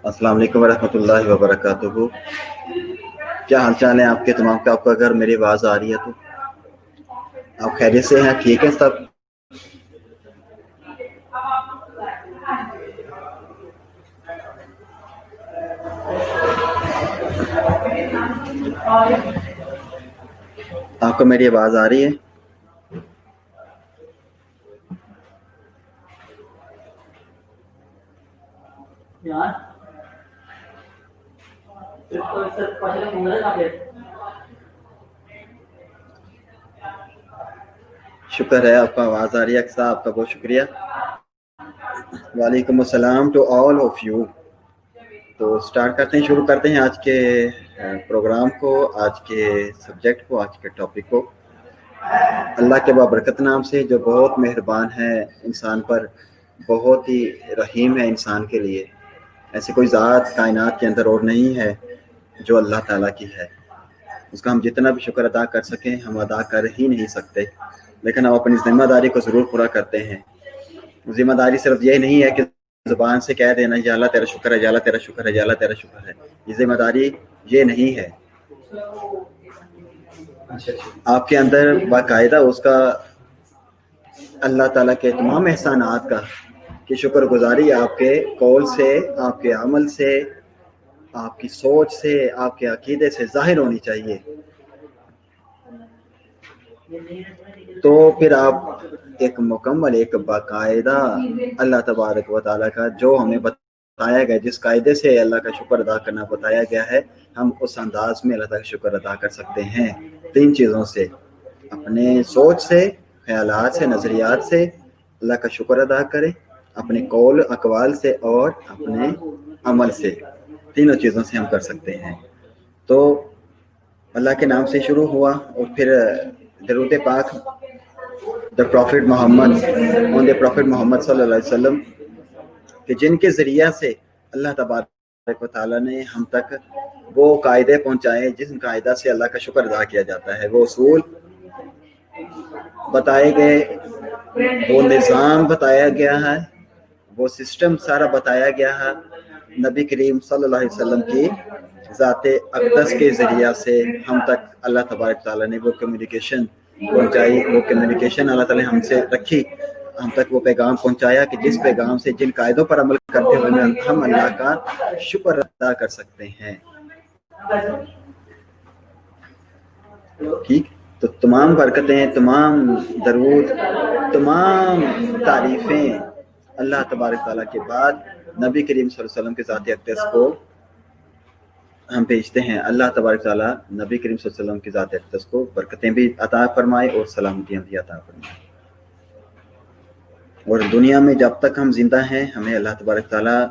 السلام علیکم ورحمۃ اللہ وبرکاتہ. کیا حال چال ہے آپ کے تمام کا؟ آپ کو اگر میری آواز آ رہی ہے تو آپ خیریت سے ہیں؟ ٹھیک ہے سب؟ آپ کو میری آواز آ رہی ہے؟ شکر ہے آپ کا آواز آ رہی ہے. اکثر آپ کا بہت شکریہ. وعلیکم السلام ٹو آل آف یو. تو سٹارٹ کرتے ہیں، شروع کرتے ہیں آج کے پروگرام کو، آج کے سبجیکٹ کو، آج کے ٹاپک کو. اللہ کے بابرکت نام سے جو بہت مہربان ہے انسان پر، بہت ہی رحیم ہے انسان کے لیے. ایسی کوئی ذات کائنات کے اندر اور نہیں ہے جو اللہ تعالیٰ کی ہے. اس کا ہم جتنا بھی شکر ادا کر سکیں ہم ادا کر ہی نہیں سکتے، لیکن ہم اپنی ذمہ داری کو ضرور پورا کرتے ہیں. ذمہ داری صرف یہ نہیں ہے کہ زبان سے کہہ دینا یا اللہ تیرا شکر ہے، یا اللہ تیرا شکر ہے، یا اللہ تیرا شکر ہے. یہ ذمہ داری یہ نہیں ہے. آپ کے اندر باقاعدہ اس کا اللہ تعالیٰ کے تمام احسانات کا کہ شکر گزاری آپ کے قول سے، آپ کے عمل سے، آپ کی سوچ سے، آپ کے عقیدے سے ظاہر ہونی چاہیے. تو پھر آپ ایک مکمل، ایک باقاعدہ اللہ تبارک و تعالیٰ کا جو ہمیں بتایا گیا، جس قاعدے سے اللہ کا شکر ادا کرنا بتایا گیا ہے، ہم اس انداز میں اللہ کا شکر ادا کر سکتے ہیں. 3 چیزوں سے: اپنے سوچ سے، خیالات سے، نظریات سے اللہ کا شکر ادا کریں، اپنے قول اقوال سے، اور اپنے عمل سے. تینوں چیزوں سے ہم کر سکتے ہیں. تو اللہ کے نام سے شروع ہوا، اور پھر درود پاک the Prophet Muhammad on the Prophet Muhammad صلی اللہ علیہ وسلم، کہ جن کے ذریعہ سے اللہ تبارک و تعالیٰ نے ہم تک وہ قاعدے پہنچائے جس قاعدہ سے اللہ کا شکر ادا کیا جاتا ہے. وہ اصول بتائے گئے، وہ نظام بتایا گیا ہے، وہ سسٹم سارا بتایا گیا ہے نبی کریم صلی اللہ علیہ وسلم کی ذات اقدس کے ذریعہ سے ہم تک اللہ تبارک تعالیٰ نے وہ کمیونیکیشن پہنچائی. وہ کمیونیکیشن اللہ تعالیٰ نے ہم سے رکھی، ہم تک وہ پیغام پہنچایا کہ جس پیغام سے، جن قاعدوں پر عمل کرتے ہوئے ہم اللہ کا شکر ادا کر سکتے ہیں. ٹھیک. تو تمام برکتیں، تمام درود، تمام تعریفیں اللہ تبارک تعالیٰ کے بعد نبی کریم صلی اللہ علیہ وسلم کے ذات اقدس کو ہم بھیجتے ہیں. اللہ تبارک تعالیٰ نبی کریم صلی اللہ علیہ وسلم کی ذات اقدس کو برکتیں بھی عطا فرمائے اور سلامتیاں بھی عطا فرمائے. اور دنیا میں جب تک ہم زندہ ہیں ہمیں اللہ تبارک تعالیٰ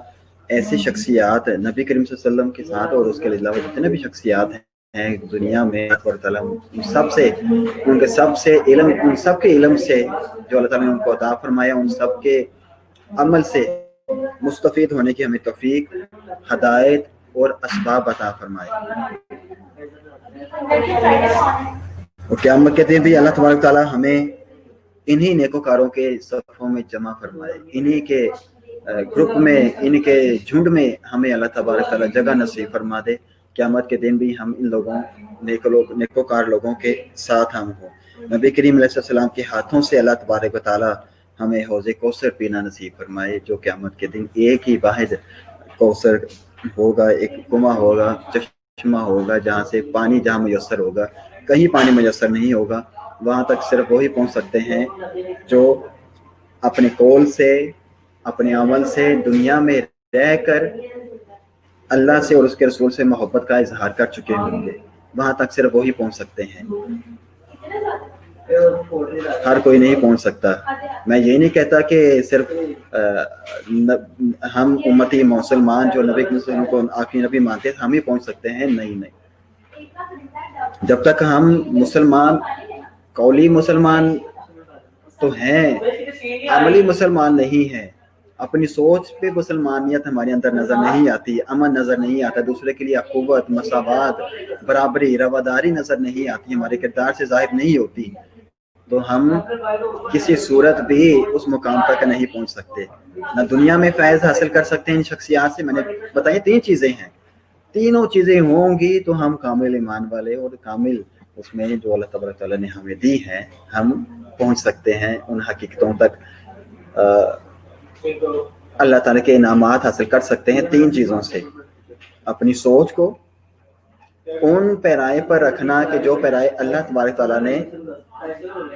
ایسی شخصیات نبی کریم صلی اللہ علیہ وسلم کے ساتھ اور اس کے علاوہ جتنے بھی شخصیات ہیں دنیا میں، اللہ تبارک تعالیٰ ان سب سے، ان کے سب سے علم، ان سب کے علم سے جو اللہ تعالیٰ نے ان کو عطا فرمایا، ان سب کے عمل سے مستفید ہونے کی ہمیں توفیق، ہدایت اور اسباب عطا فرمائے. اور قیامت کے دن بھی اللہ تبارک تعالیٰ ہمیں انہی نیکوکاروں کے صفوں میں جمع فرمائے، انہی کے گروپ میں، ان کے جھنڈ میں ہمیں اللہ تبارک تعالیٰ جگہ نصیب فرما دے. قیامت کے دن بھی ہم ان لوگوں نیکوکار لوگوں کے ساتھ ہم ہوں. نبی کریم علیہ السلام کے ہاتھوں سے اللہ تبارک و تعالیٰ ہمیں حوض کوثر پینا نصیب فرمائے، جو قیامت کے دن ایک ہی واحد کوثر ہوگا، ایک کنواں ہوگا، چشمہ ہوگا، جہاں سے پانی جہاں میسر ہوگا، کہیں پانی میسر نہیں ہوگا. وہاں تک صرف وہی پہنچ سکتے ہیں جو اپنے قول سے، اپنے عمل سے دنیا میں رہ کر اللہ سے اور اس کے رسول سے محبت کا اظہار کر چکے ہوں گے، وہاں تک صرف وہی پہنچ سکتے ہیں، ہر کوئی نہیں پہنچ سکتا۔ میں یہ نہیں کہتا کہ صرف ہم امتی مسلمان جو نبی کو آخری نبی مانتے ہیں ہم ہی پہنچ سکتے ہیں، نہیں نہیں، جب تک ہم مسلمان قولی مسلمان تو ہیں، عملی مسلمان نہیں ہیں، اپنی سوچ پہ مسلمانیت ہمارے اندر نظر نہیں آتی، امن نظر نہیں آتا، دوسرے کے لیے اخوت، مساوات، برابری، رواداری نظر نہیں آتی، ہمارے کردار سے ظاہر نہیں ہوتی، تو ہم کسی صورت بھی اس مقام تک نہیں پہنچ سکتے، نہ دنیا میں فیض حاصل کر سکتے ہیں ان شخصیات سے۔ میں نے بتائی 3 چیزیں ہیں، تینوں چیزیں ہوں گی تو ہم کامل ایمان والے اور کامل اس میں جو اللہ تبارک تعالیٰ نے ہمیں دی ہیں ہم پہنچ سکتے ہیں ان حقیقتوں تک، اللہ تعالیٰ کے انعامات حاصل کر سکتے ہیں 3 چیزوں سے: اپنی سوچ کو ان پیرائے پر رکھنا کہ جو پیرائے اللہ تبارک تعالیٰ نے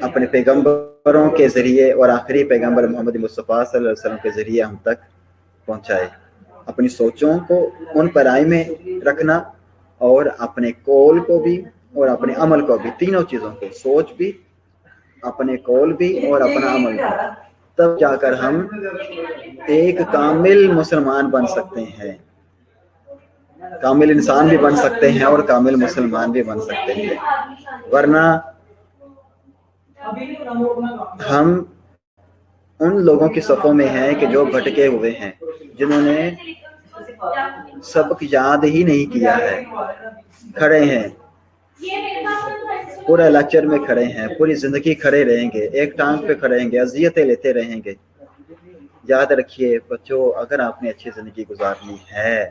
اپنے پیغمبروں کے ذریعے اور آخری پیغمبر محمد مصطفیٰ صلی اللہ علیہ وسلم کے ذریعے ہم تک پہنچائے، اپنی سوچوں کو ان پیرائے میں رکھنا اور اپنے قول کو بھی اور اپنے عمل کو بھی، تینوں چیزوں کو، سوچ بھی، اپنے قول بھی اور اپنا عمل بھی، تب جا کر ہم ایک کامل مسلمان بن سکتے ہیں، کامل انسان بھی بن سکتے ہیں اور کامل مسلمان بھی بن سکتے ہیں، ورنہ ہم ان لوگوں کی صفوں میں ہیں کہ جو بھٹکے ہوئے ہیں، جنہوں نے سبق یاد ہی نہیں کیا ہے، کھڑے ہیں پورے لیکچر میں، کھڑے ہیں پوری زندگی کھڑے رہیں گے، ایک ٹانگ پہ کھڑے رہیں گے، اذیتیں لیتے رہیں گے۔ یاد رکھیے بچوں، اگر آپ نے اچھی زندگی گزارنی ہے،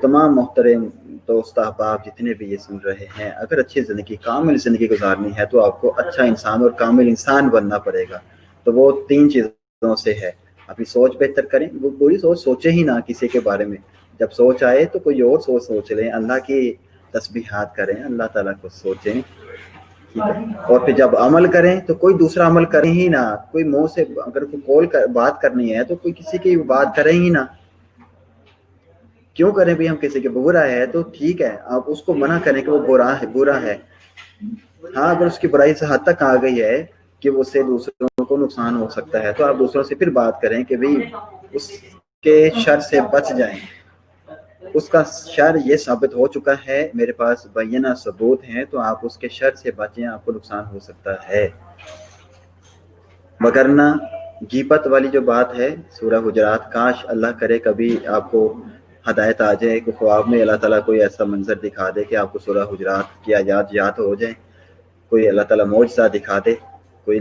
تمام محترم دوست احباب جتنے بھی یہ سن رہے ہیں، اگر اچھی زندگی، کامل زندگی گزارنی ہے تو آپ کو اچھا انسان اور کامل انسان بننا پڑے گا، تو وہ 3 چیزوں سے ہے۔ اپنی سوچ بہتر کریں، وہ بری سوچ سوچے ہی نہ کسی کے بارے میں، جب سوچ آئے تو کوئی اور سوچ لیں، اللہ کی تسبیحات کریں، اللہ تعالیٰ کو سوچیں، اور پھر جب عمل کریں تو کوئی دوسرا عمل کریں ہی نہ، کوئی منہ سے اگر کوئی بات کرنی ہے تو کوئی کسی کی بات کریں ہی نہ، کیوں کریں بھی؟ ہم کسی کے برا ہے تو ٹھیک ہے، آپ اس کو منع کریں کہ وہ برا ہے، ہاں اگر اس کی برائی سے حد تک آ گئی ہے کہ اس سے دوسروں کو نقصان ہو سکتا ہے تو آپ دوسروں سے پھر بات کریں کہ بھئی اس کے شر سے بچ جائیں، اس کا شر یہ ثابت ہو چکا ہے، میرے پاس بینہ ثبوت ہیں، تو آپ اس کے شر سے بچیں، آپ کو نقصان ہو سکتا ہے۔ مگرنہ غیبت والی جو بات ہے، سورہ حجرات، کاش اللہ کرے کبھی آپ کو ہدایت آ جائے کہ خواب میں اللہ تعالیٰ کوئی ایسا منظر دکھا دے کہ آپ کو سورہ حجرات کی آیات یاد ہو جائیں، کوئی اللہ تعالیٰ معجزہ دکھا دے، کوئی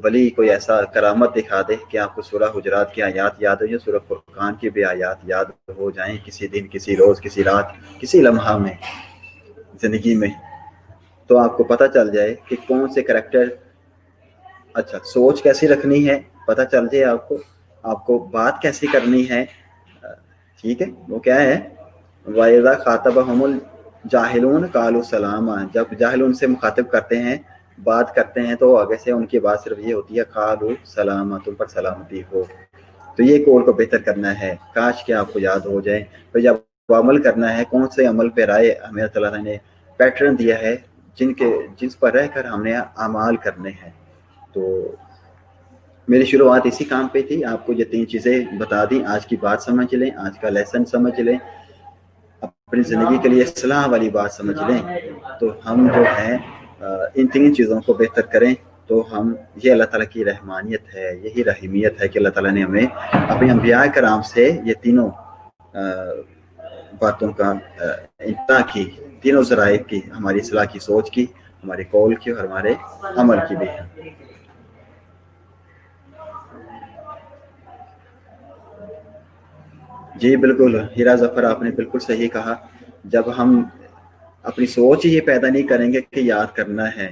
ولی کوئی ایسا کرامت دکھا دے کہ آپ کو سورہ حجرات کی آیات یاد ہو جائیں، سورہ فرقان کی بھی آیات یاد ہو جائیں، کسی دن، کسی روز، کسی رات، کسی لمحہ میں زندگی میں، تو آپ کو پتہ چل جائے کہ کون سے کریکٹر، اچھا سوچ کیسی رکھنی ہے پتہ چل جائے، آپ کو بات کیسی کرنی ہے، ٹھیک ہے؟ وہ کیا ہے؟ وَإِذَا خَاطَبَهُمُ الْجَاهِلُونَ قَالُوا سَلَامًا، جب جاہل ان سے مخاطب کرتے ہیں، بات کرتے ہیں، تو آگے سے ان کی بات صرف یہ ہوتی ہے قَالُوا سَلَامًا، تم پر سلامتی ہو، تو یہ قول کو بہتر کرنا ہے، کاش کہ آپ کو یاد ہو جائے۔ پھر جب عمل کرنا ہے، کون سے عمل پہ رائے ہمیں اللہ تعالیٰ نے پیٹرن دیا ہے جس پر رہ کر ہم نے اعمال کرنے ہیں، تو میری شروعات اسی کام پہ تھی، آپ کو یہ 3 چیزیں بتا دیں، آج کی بات سمجھ لیں، آج کا لیسن سمجھ لیں، اپنی زندگی کے لیے اصلاح والی بات سمجھ لیں، تو ہم جو ہیں ان 3 چیزوں کو بہتر کریں، تو ہم، یہ اللہ تعالیٰ کی رحمانیت ہے، یہی رحیمیت ہے کہ اللہ تعالیٰ نے ہمیں اپنے انبیاء کرام سے یہ تینوں باتوں کا انتہا کی، تینوں ذرائع کی، ہماری اصلاح کی، سوچ کی، ہمارے قول کی اور ہمارے عمل کی بھی ہے۔ جی بالکل ہیرا ظفر، آپ نے بالکل صحیح کہا، جب ہم اپنی سوچ ہی پیدا نہیں کریں گے کہ یاد کرنا ہے،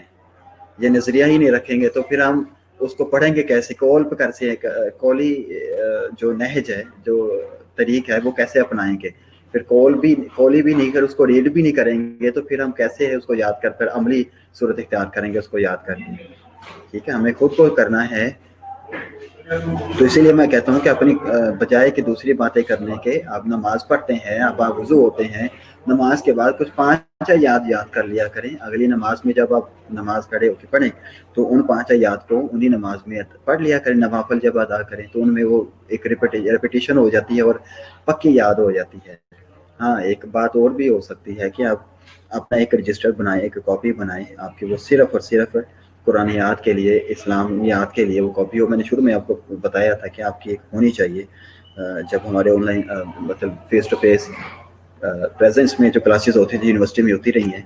یہ نظریہ ہی نہیں رکھیں گے، تو پھر ہم اس کو پڑھیں گے کیسے؟ قول پہ کیسے؟ قولی جو نہج ہے، جو طریق ہے، وہ کیسے اپنائیں گے؟ پھر قولی بھی نہیں کر، اس کو ریڈ بھی نہیں کریں گے، تو پھر ہم کیسے اس کو یاد کر عملی صورت اختیار کریں گے اس کو یاد کریں گے؟ ٹھیک ہے، ہمیں خود کو کرنا ہے تو اسی لیے میں کہتا ہوں کہ اپنی بجائے کہ دوسری باتیں کرنے کے آپ نماز پڑھتے ہیں، آپ وضو ہوتے ہیں، نماز کے بعد کچھ 5 یاد کر لیا کریں. اگلی نماز میں جب آپ نماز کھڑے ہو کے پڑھیں تو ان 5 یاد کو انہی نماز میں پڑھ لیا کریں. نوافل جب ادا کریں تو ان میں وہ ایک ریپیٹیشن ہو جاتی ہے اور پکی یاد ہو جاتی ہے. ہاں ایک بات اور بھی ہو سکتی ہے کہ آپ اپنا ایک رجسٹر بنائیں، ایک کاپی بنائیں آپ کی، وہ صرف اور صرف قرآن یاد کے لیے، اسلام یاد کے لیے وہ کاپی ہو. میں نے شروع میں آپ کو بتایا تھا کہ آپ کی ایک ہونی چاہیے. جب ہمارے آن لائن مطلب فیس ٹو فیس پریزنس میں جو کلاسز ہوتی تھی یونیورسٹی میں ہوتی رہی ہیں،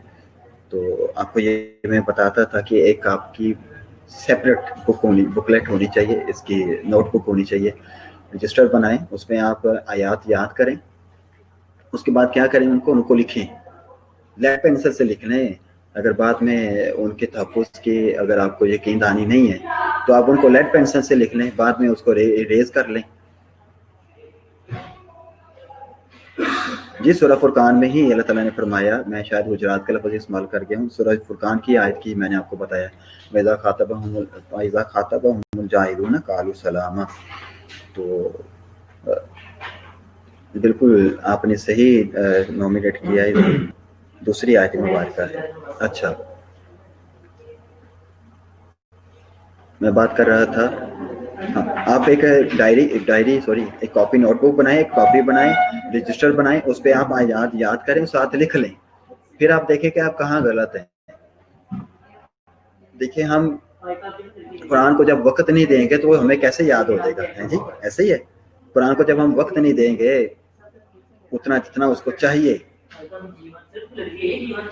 تو آپ کو یہ میں بتاتا تھا کہ ایک آپ کی سیپریٹ بکلیٹ ہونی چاہیے، اس کی نوٹ بک ہونی چاہیے. رجسٹر بنائیں، اس میں آپ آیات یاد کریں، اس کے بعد کیا کریں، ان کو لکھیں، لیڈ پینسل سے لکھ لیں. اگر بعد میں ان کے تحفظ کی اگر آپ کو یقین دہانی نہیں ہے تو آپ ان کو لیڈ پینسل سے لکھ لیں، بعد میں اس کو ریز کر لیں. جی سورہ فرقان میں ہی اللہ تعالیٰ نے فرمایا، میں شاید حجرات کا لفظ استعمال کر گیا ہوں، سورہ فرقان کی آیت کی میں نے آپ کو بتایا، وَإِذَا خَاطَبَهُمُ الْجَاهِلُونَ قَالُوا سَلَامًا. تو بالکل آپ نے صحیح نومینیٹ کیا ہے، دوسری آیت مبارکہ ہے. اچھا میں بات کر رہا تھا، ہاں آپ ایک ایک کاپی نوٹ بک بنائیں، ایک کاپی بنائیں، رجسٹر بنائیں، اس پہ آپ آیات یاد کریں، ساتھ لکھ لیں، پھر آپ دیکھیں کہ آپ کہاں غلط ہیں. دیکھیں ہم قرآن کو جب وقت نہیں دیں گے تو وہ ہمیں کیسے یاد ہو جائے گا؟ جی ایسے ہی ہے، قرآن کو جب ہم وقت نہیں دیں گے اتنا جتنا اس کو چاہیے،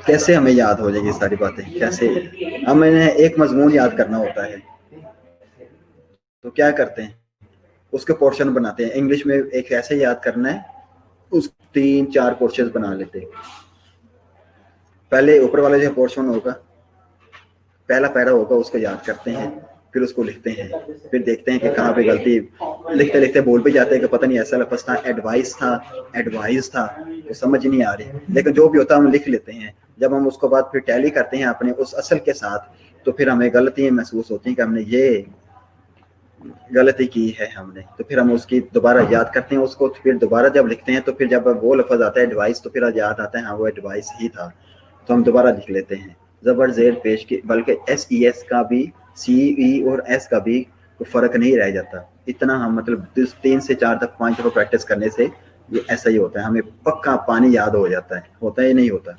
کیسے ہمیں یاد ہو جائے گی ساری باتیں؟ کیسے ہمیں ایک مضمون یاد کرنا ہوتا ہے تو کیا کرتے ہیں، اس کے پورشن بناتے ہیں. انگلش میں ایک ایسے یاد کرنا ہے، اس 3-4 پورشن بنا لیتے ہیں. پہلے اوپر والا جو پورشن ہوگا، پہلا پیرا ہوگا، اس کو یاد کرتے ہیں، پھر اس کو لکھتے ہیں، پھر دیکھتے ہیں کہ کہاں پہ غلطی، لکھتے لکھتے بول بھی جاتے ہیں کہ پتہ نہیں ایسا لفظ تھا، ایڈوائز تھا تو سمجھ نہیں آ رہی، لیکن جو بھی ہوتا ہے ہم لکھ لیتے ہیں. جب ہم اس کو بعد پھر ٹیلی کرتے ہیں اپنے اس اصل کے ساتھ تو پھر ہمیں غلطیاں محسوس ہوتی ہیں کہ ہم نے یہ غلطی کی ہے ہم نے، تو پھر ہم اس کی دوبارہ یاد کرتے ہیں اس کو، پھر دوبارہ جب لکھتے ہیں تو پھر جب وہ لفظ آتا ہے ایڈوائس تو پھر یاد آتا ہے ہاں وہ ایڈوائس ہی تھا، تو ہم دوبارہ لکھ لیتے ہیں. زبر زیر پیش کی، بلکہ ایس کا بھی، سی اور ایس کا بھی فرق نہیں رہ جاتا. اتنا ہم مطلب 3 سے 4 دفعہ 5 دفعہ پریکٹس کرنے سے یہ ایسا ہی ہوتا ہے، ہمیں پکا پانی یاد ہو جاتا ہے. ہوتا ہے نہیں ہوتا؟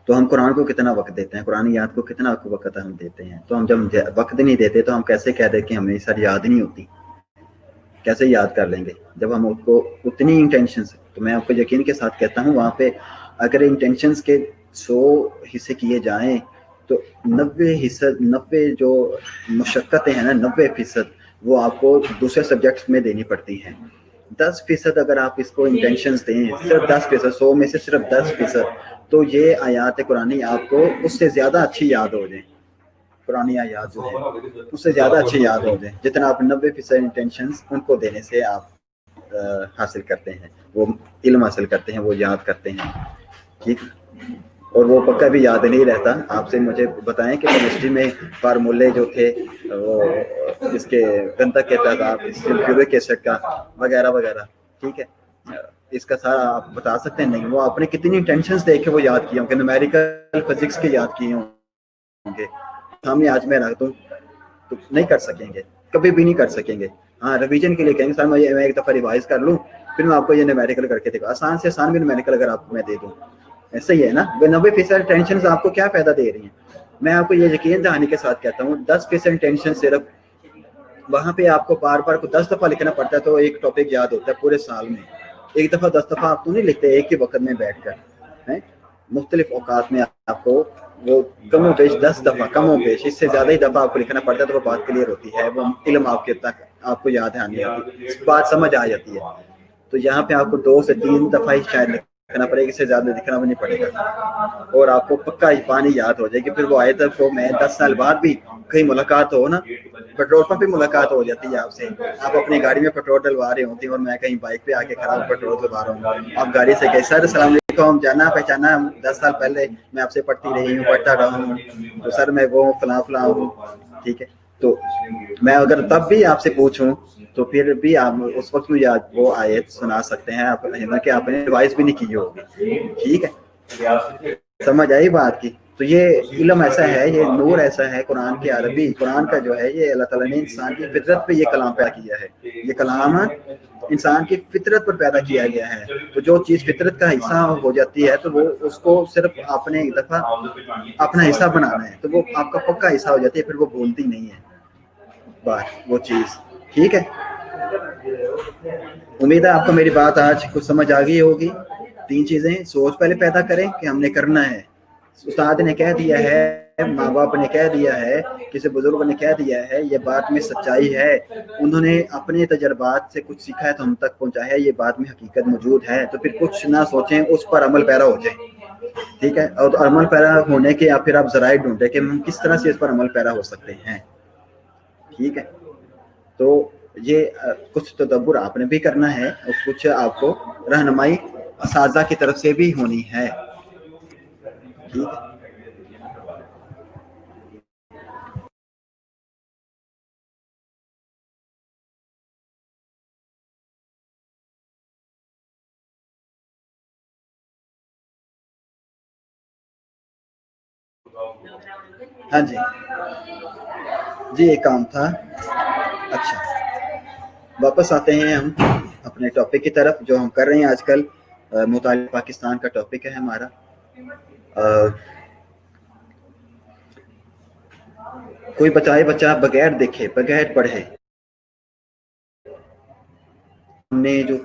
تو ہم قرآن کو کتنا وقت دیتے ہیں، قرآن یاد کو کتنا وقت ہم دیتے ہیں؟ تو ہم جب وقت نہیں دیتے تو ہم کیسے کہہ دیں کہ ہمیں سر یاد نہیں ہوتی؟ کیسے یاد کر لیں گے جب ہم اس کو اتنی انٹینشنز؟ تو میں آپ کو یقین کے ساتھ کہتا ہوں وہاں پہ اگر انٹینشنز کے 100 حصے کیے جائیں تو 90 جو مشقتیں ہیں نا، 90% وہ آپ کو دوسرے سبجیکٹس میں دینی پڑتی ہیں. 10% اگر آپ اس کو انٹینشنز دیں، صرف 10%، 100 میں سے صرف 10%، تو یہ آیات قرآن آپ کو اس سے زیادہ اچھی یاد ہو جائیں. قرآن آیات جو ہے اس سے زیادہ اچھی یاد ہو جائیں جتنا آپ 90% انٹینشنز ان کو دینے سے آپ حاصل کرتے ہیں، وہ علم حاصل کرتے ہیں، وہ یاد کرتے ہیں. ٹھیک، اور وہ پکا بھی یاد نہیں رہتا. آپ سے مجھے بتائیں کہ کیمسٹری میں فارمولے جو تھے وہ اس کے گندک کے تعداد، سلفیورک ایسڈ کا وغیرہ وغیرہ، ٹھیک ہے، اس کا سارا آپ بتا سکتے ہیں؟ نہیں. وہ آپ نے کتنی انٹینشنز دیکھ کے وہ یاد کیے ہوں گے، نیومیریکل فزکس کے یاد کیے ہوں گے. ہم آج میں رکھ دوں تو نہیں کر سکیں گے، کبھی بھی نہیں کر سکیں گے. ہاں ریویژن کے لیے کہیں گے سر میں ایک دفعہ ریوائز کر لوں پھر میں آپ کو یہ نیومیریکل کر کے دکھا، آسان سے آسان بھی نیومیریکل اگر آپ کو میں دے دوں. ایسا ہی ہے نا، 90% ٹینشن آپ کو کیا فائدہ دے رہی ہیں؟ میں آپ کو یہ یقین دہانی کے ساتھ کہتا ہوں 10% ٹینشن صرف وہاں پہ آپ کو بار بار کو 10 دفعہ لکھنا پڑتا ہے تو ایک ٹاپک یاد ہوتا ہے پورے سال میں. ایک دفعہ 10 دفعہ آپ تو نہیں لکھتے ایک ہی وقت میں بیٹھ کر، مختلف اوقات میں آپ کو وہ کم و بیش 10 دفعہ، کم و بیش اس سے زیادہ ہی دفعہ آپ کو لکھنا پڑتا ہے تو وہ بات کلیئر ہوتی ہے، وہ علم آپ کے تک آپ کو یاد آنے آتی ہے، بات سمجھ آ جاتی ہے. تو یہاں پہ آپ کو 2 سے 3 دفعہ ہی شاید لکھنا پڑے گا، اس سے زیادہ لکھنا بھی نہیں پڑے گا اور آپ کو پکا ہی پانی یاد ہو جائے گی. پھر وہ آئے تک کو میں 10 سال بعد بھی کہیں ملاقات ہو نا، پیٹرول پمپ پہ ملاقات ہو جاتی ہے آپ سے، آپ اپنی گاڑی میں پیٹرول ڈلوا رہے ہوتے ہیں اور میں کہیں بائک پہ آ کے کھڑا ہوں پیٹرول ڈلوا رہا ہوں، آپ گاڑی سے کہ سر السلام علیکم، جانا پہچانا 10 سال پہلے میں آپ سے پڑھتی رہی ہوں، پڑھتا رہا ہوں، تو سر میں وہ فلاں فلاں ہوں، ٹھیک ہے. تو میں اگر تب بھی آپ سے پوچھوں تو پھر بھی آپ اس وقت مجھے وہ آیت سنا سکتے ہیں آپ کہ آپ نے ریوائز بھی نہیں کی ہوگی. ٹھیک ہے, سمجھ آئی بات کی. تو یہ علم ایسا ہے, یہ نور ایسا ہے قرآن کے عربی, قرآن کا جو ہے یہ اللہ تعالیٰ نے انسان کی فطرت پہ یہ کلام پیدا کیا ہے. یہ کلام انسان کی فطرت پر پیدا کیا گیا ہے. تو جو چیز فطرت کا حصہ ہو جاتی ہے تو وہ اس کو صرف آپ نے ایک دفعہ اپنا حصہ بنانا ہے, تو وہ آپ کا پکا حصہ ہو جاتی ہے, پھر وہ بھولتی نہیں ہے بات وہ چیز. ٹھیک ہے, امید ہے آپ کو میری بات آج کچھ سمجھ آ گئی ہوگی. 3 چیزیں سوچ پہلے پیدا کریں کہ ہم نے کرنا ہے. استاد نے کہہ دیا ہے, ماں باپ نے کہہ دیا ہے, کسی بزرگ نے کہہ دیا ہے, یہ بات میں سچائی ہے, انہوں نے اپنے تجربات سے کچھ سیکھا ہے تو ہم تک پہنچایا ہے, یہ بات میں حقیقت موجود ہے, تو پھر کچھ نہ سوچیں, اس پر عمل پیرا ہو جائیں. ٹھیک ہے, اور عمل پیرا ہونے کے یا پھر آپ ذرائع ڈھونڈیں کہ ہم کس طرح سے اس پر عمل پیرا ہو سکتے ہیں. ٹھیک ہے, تو یہ کچھ تدبر آپ نے بھی کرنا ہے اور کچھ آپ کو رہنمائی اساتذہ کی طرف سے بھی ہونی ہے. ٹھیک ہے, ہاں جی جی ایک کام تھا. اچھا, واپس آتے ہیں ہم اپنے ٹاپک کی طرف جو ہم کر رہے ہیں آج کل. مطالعہ پاکستان کا ٹاپک ہے ہمارا. کوئی بچائے بچہ بغیر دیکھے بغیر پڑھے, ہم نے جو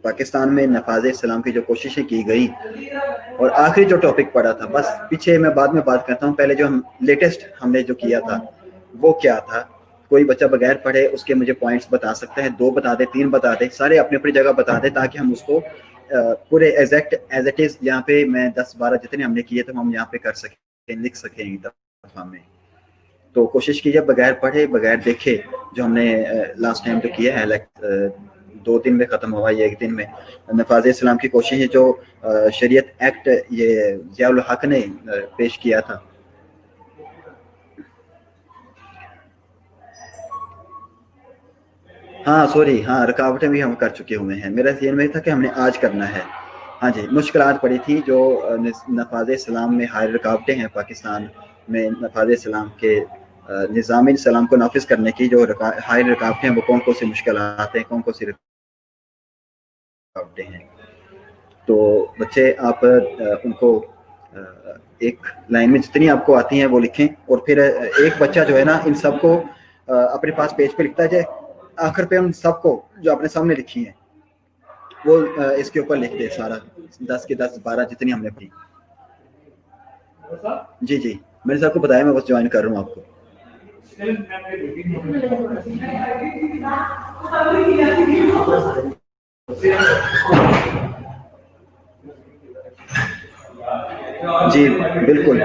پاکستان میں نفاذ اسلام کی جو کوششیں کی گئی, اور آخری جو ٹاپک پڑا تھا, بس پیچھے میں بعد میں بات کرتا ہوں, پہلے جو ہم لیٹسٹ ہم نے جو کیا تھا وہ کیا تھا. کوئی بچہ بغیر پڑھے اس کے مجھے پوائنٹس بتا سکتا ہے, 2 بتا دے, 3 بتا دے, سارے اپنی اپنی جگہ بتا دے, تاکہ ہم اس کو پورے ایگزیکٹ ایز اٹ از یہاں پہ میں 10-12 جتنے ہم نے کیے تھے ہم یہاں پہ کر سکیں, لکھ سکیں ایک دفعہ میں. تو کوشش کیجیے بغیر پڑھے بغیر دیکھے, جو ہم نے لاسٹ ٹائم جو کیا ہے 2 دن میں ختم ہوا, یہ 1 دن میں نفاذ اسلام کی کوشش ہے جو شریعت ایکٹ یہ ضیاء الحق نے پیش کیا تھا. ہاں سوری, ہاں رکاوٹیں بھی ہم کر چکے ہوئے ہیں. میرا ذہن میں تھا کہ ہم نے آج کرنا ہے. ہاں جی, مشکلات پڑی تھی جو نفاذ اسلام میں ہائے رکاوٹیں ہیں پاکستان میں. نفاذ اسلام کے نظام اسلام کو نافذ کرنے کی جو ہائے رکاوٹیں ہیں, وہ کون کون سی مشکلات ہیں, کون کون سی رکاوٹیں ہیں. تو بچے آپ ان کو ایک لائن میں جتنی آپ کو آتی ہیں وہ لکھیں, اور پھر ایک بچہ جو ہے نا ان سب کو اپنے پاس پیج پہ لکھتا ہے, آخر پہ ہم سب کو جو اپنے سامنے لکھی ہیں وہ اس کے اوپر لکھ دے سارا, 10 کے 10 12 جتنی ہم نے پڑھی. جی جی, میں نے سب کو بتایا, میں بس جوائن کر رہا ہوں آپ کو. جی بالکل,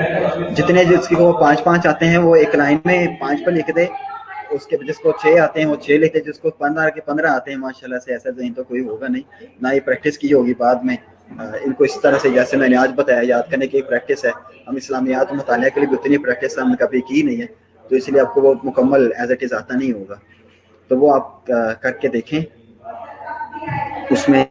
جتنے جس کی وہ 5 آتے ہیں وہ ایک لائن میں 5 پر لکھ دے, اس کے جس کو 6 آتے ہیں وہ 6 لکھتے, جس کو 15 آتے ہیں ماشاءاللہ سے, ایسا ذہن تو کوئی ہوگا نہیں, نہ ہی پریکٹس کی ہوگی بعد میں. ان کو اس طرح سے جیسے میں نے آج بتایا یاد کرنے کی ایک پریکٹس ہے. ہم اسلامیات مطالعہ کے لیے بھی اتنی پریکٹس ہم نے کبھی کی نہیں ہے, تو اس لیے آپ کو وہ مکمل ایز اٹ از آتا نہیں ہوگا. تو وہ آپ کر کے دیکھیں, اس میں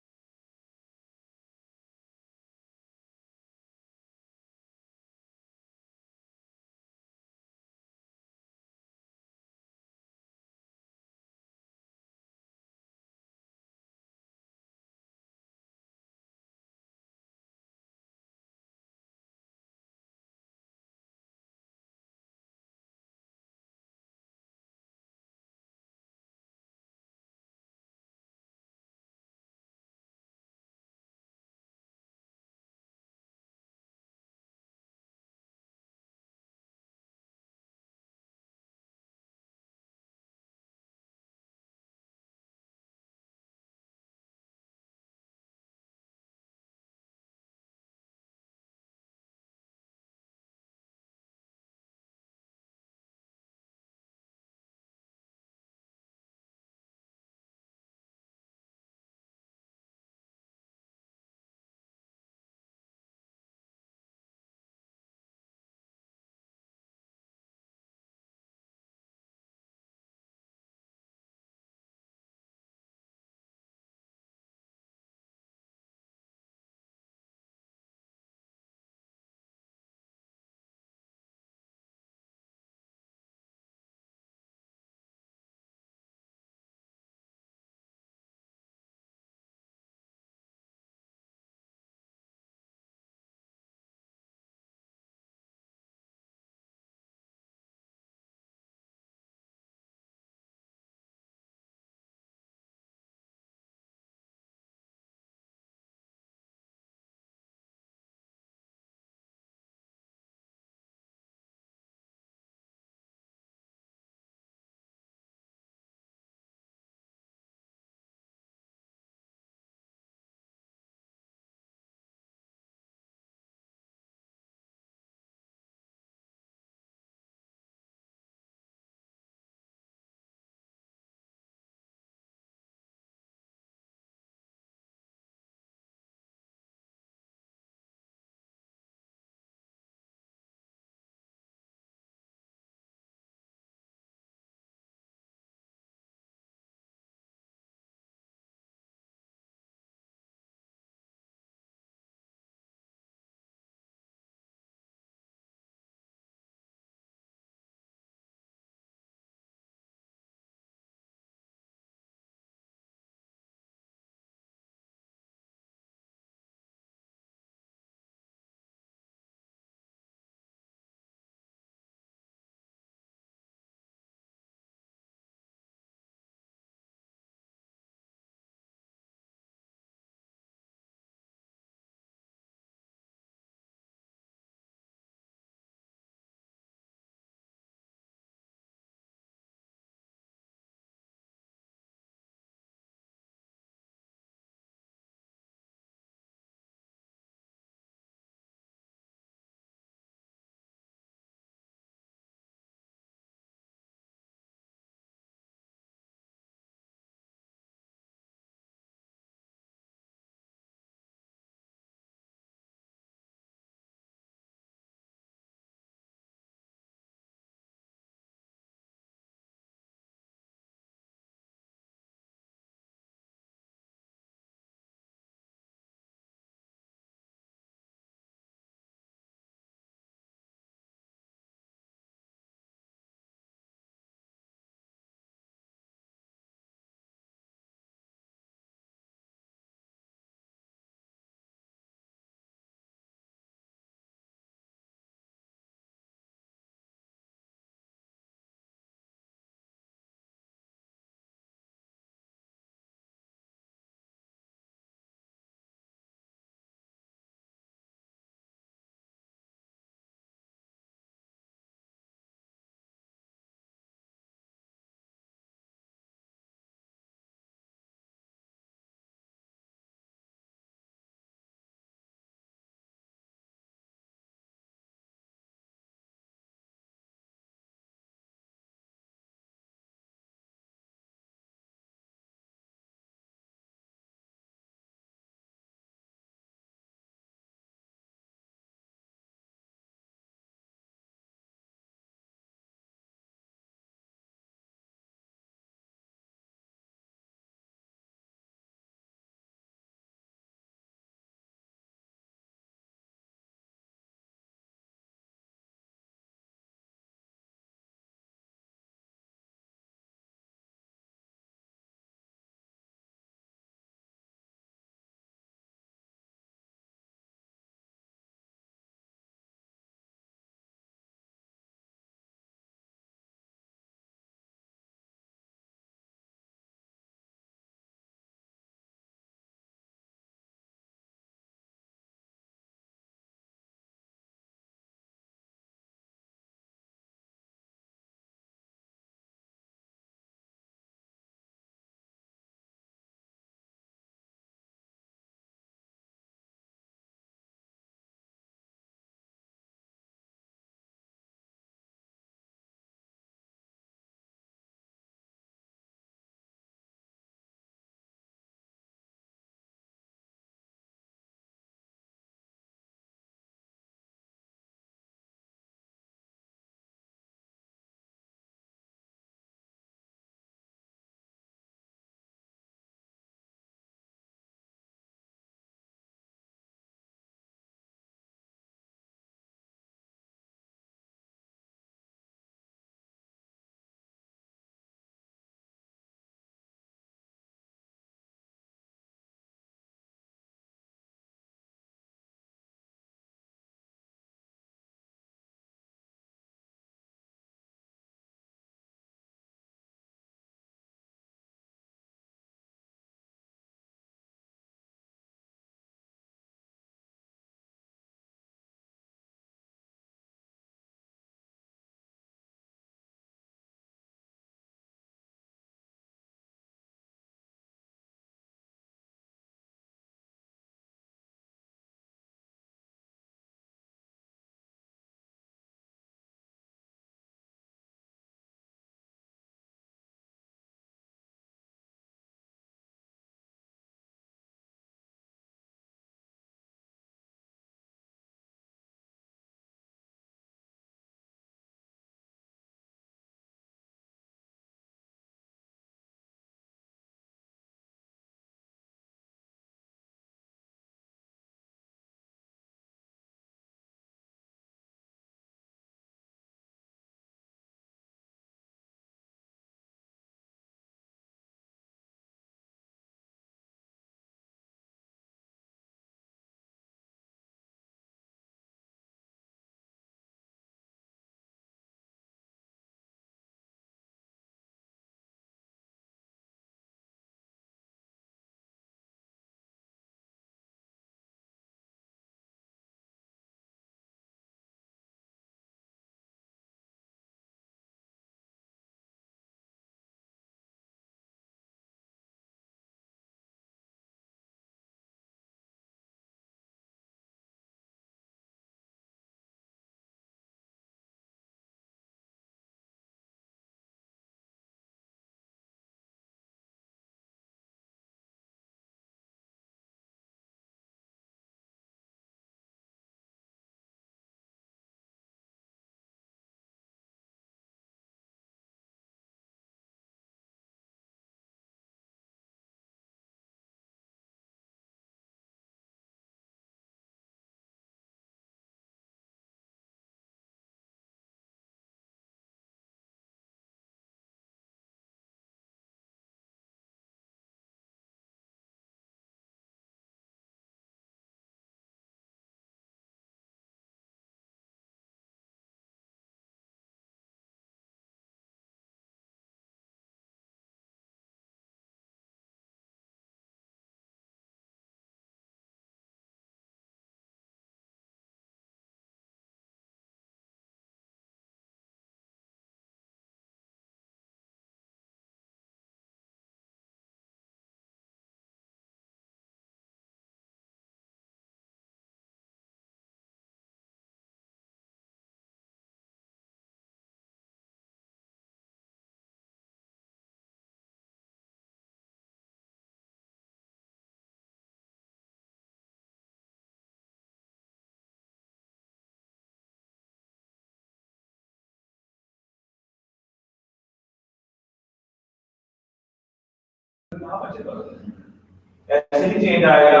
ایسے نہیں چینج آئے گا.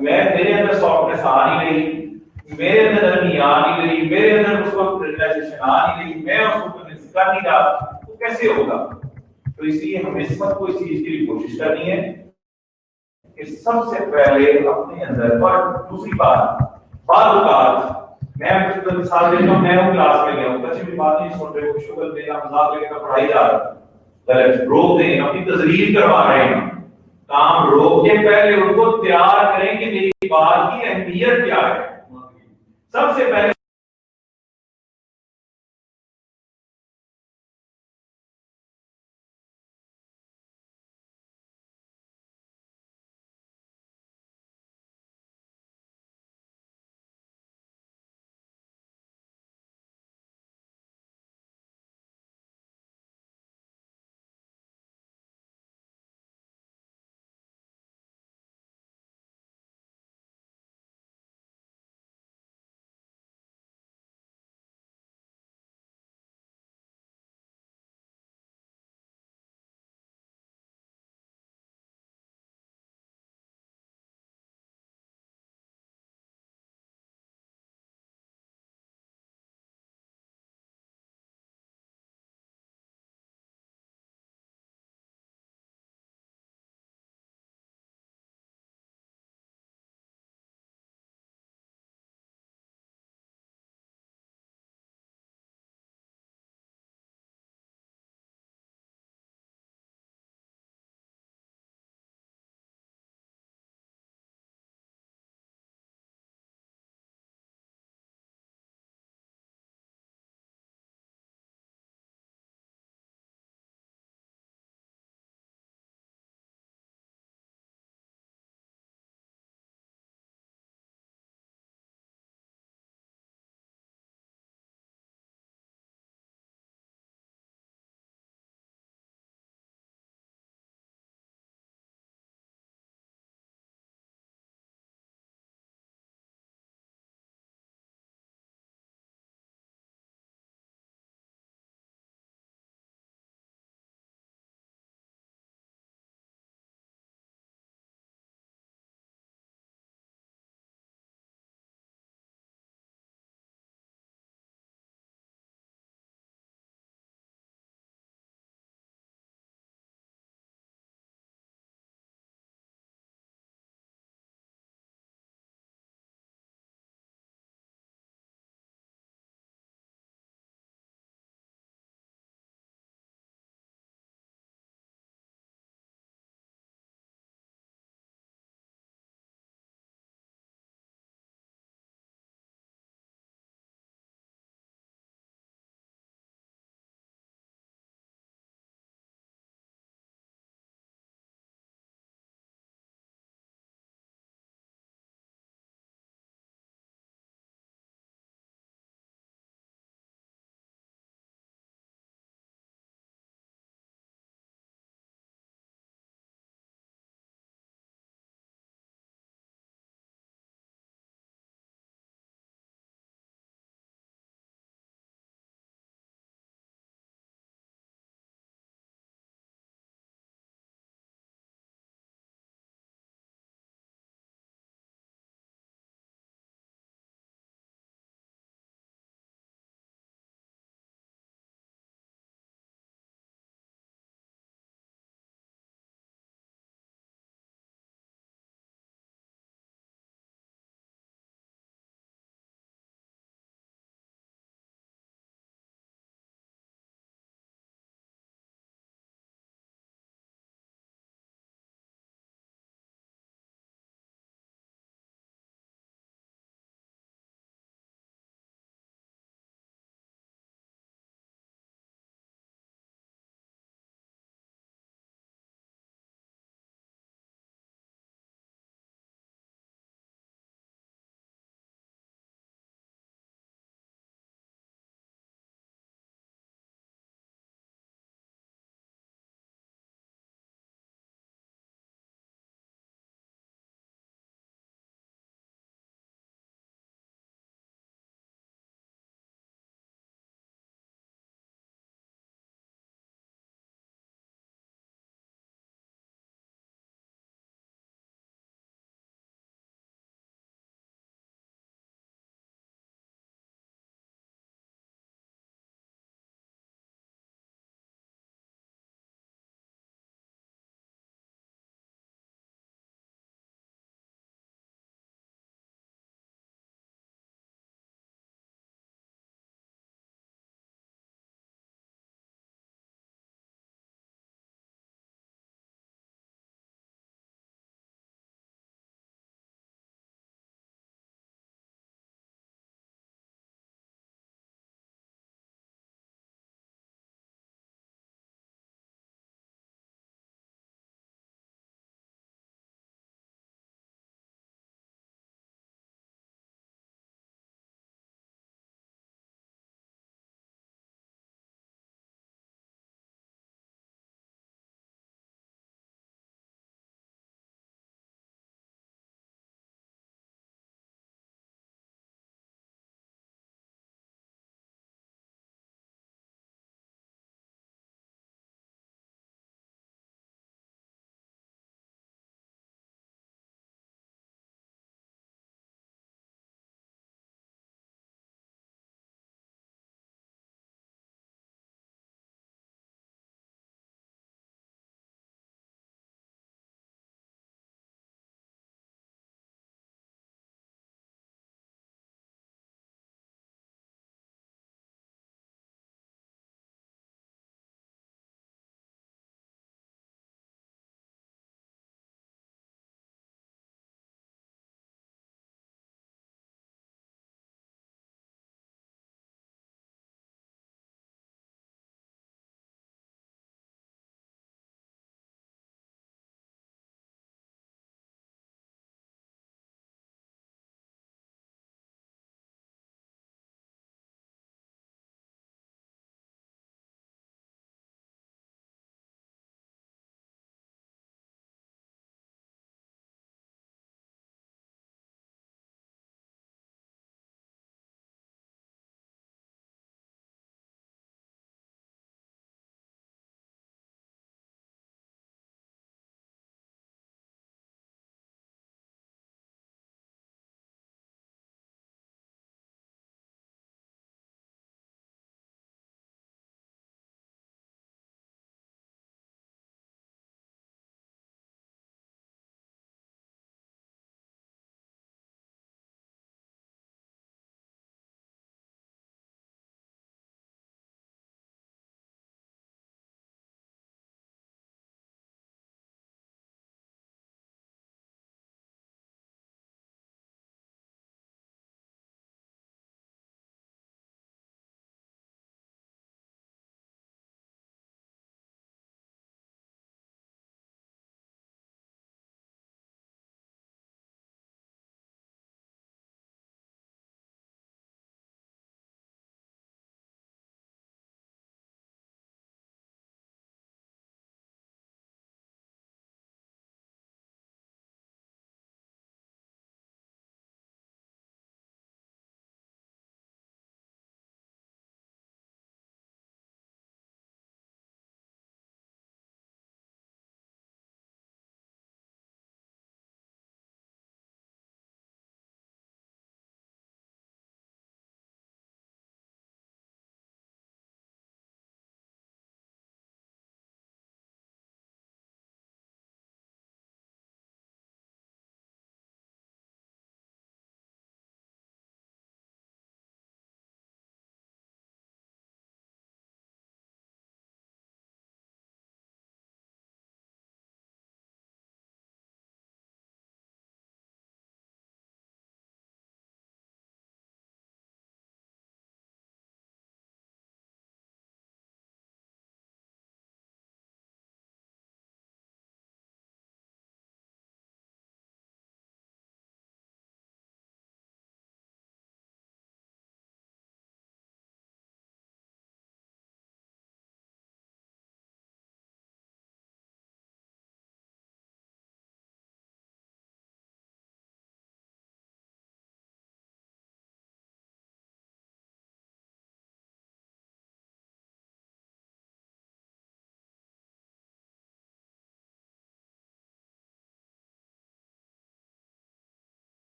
میں میرے اندر سافٹنس آ نہیں رہی, میرے اندر نرمی آ نہیں رہی, میرے اندر اس وقت ریلائزیشن آ نہیں رہی, میں اس کو کنوینس کر نہیں رہا, تو کیسے ہوگا؟ تو اس لیے ہمیں سب کو اس چیز کے لیے کوشش کرنی ہے کہ سب سے پہلے اپنے اندر. اور دوسری بات, بعض اوقات میں مثال دیتا ہوں, میں ہوں کلاس میں گیا ہوں, بچے بھی بات نہیں سن رہے, وہ شکر دے یا مذاق لے کر پڑھائی جا رہا ہے, غلط روک دیں, اپنی تذلیل کروا رہے ہیں, کام روک کے پہلے ان کو تیار کریں کہ میری بات کی اہمیت کیا ہے. سب سے پہلے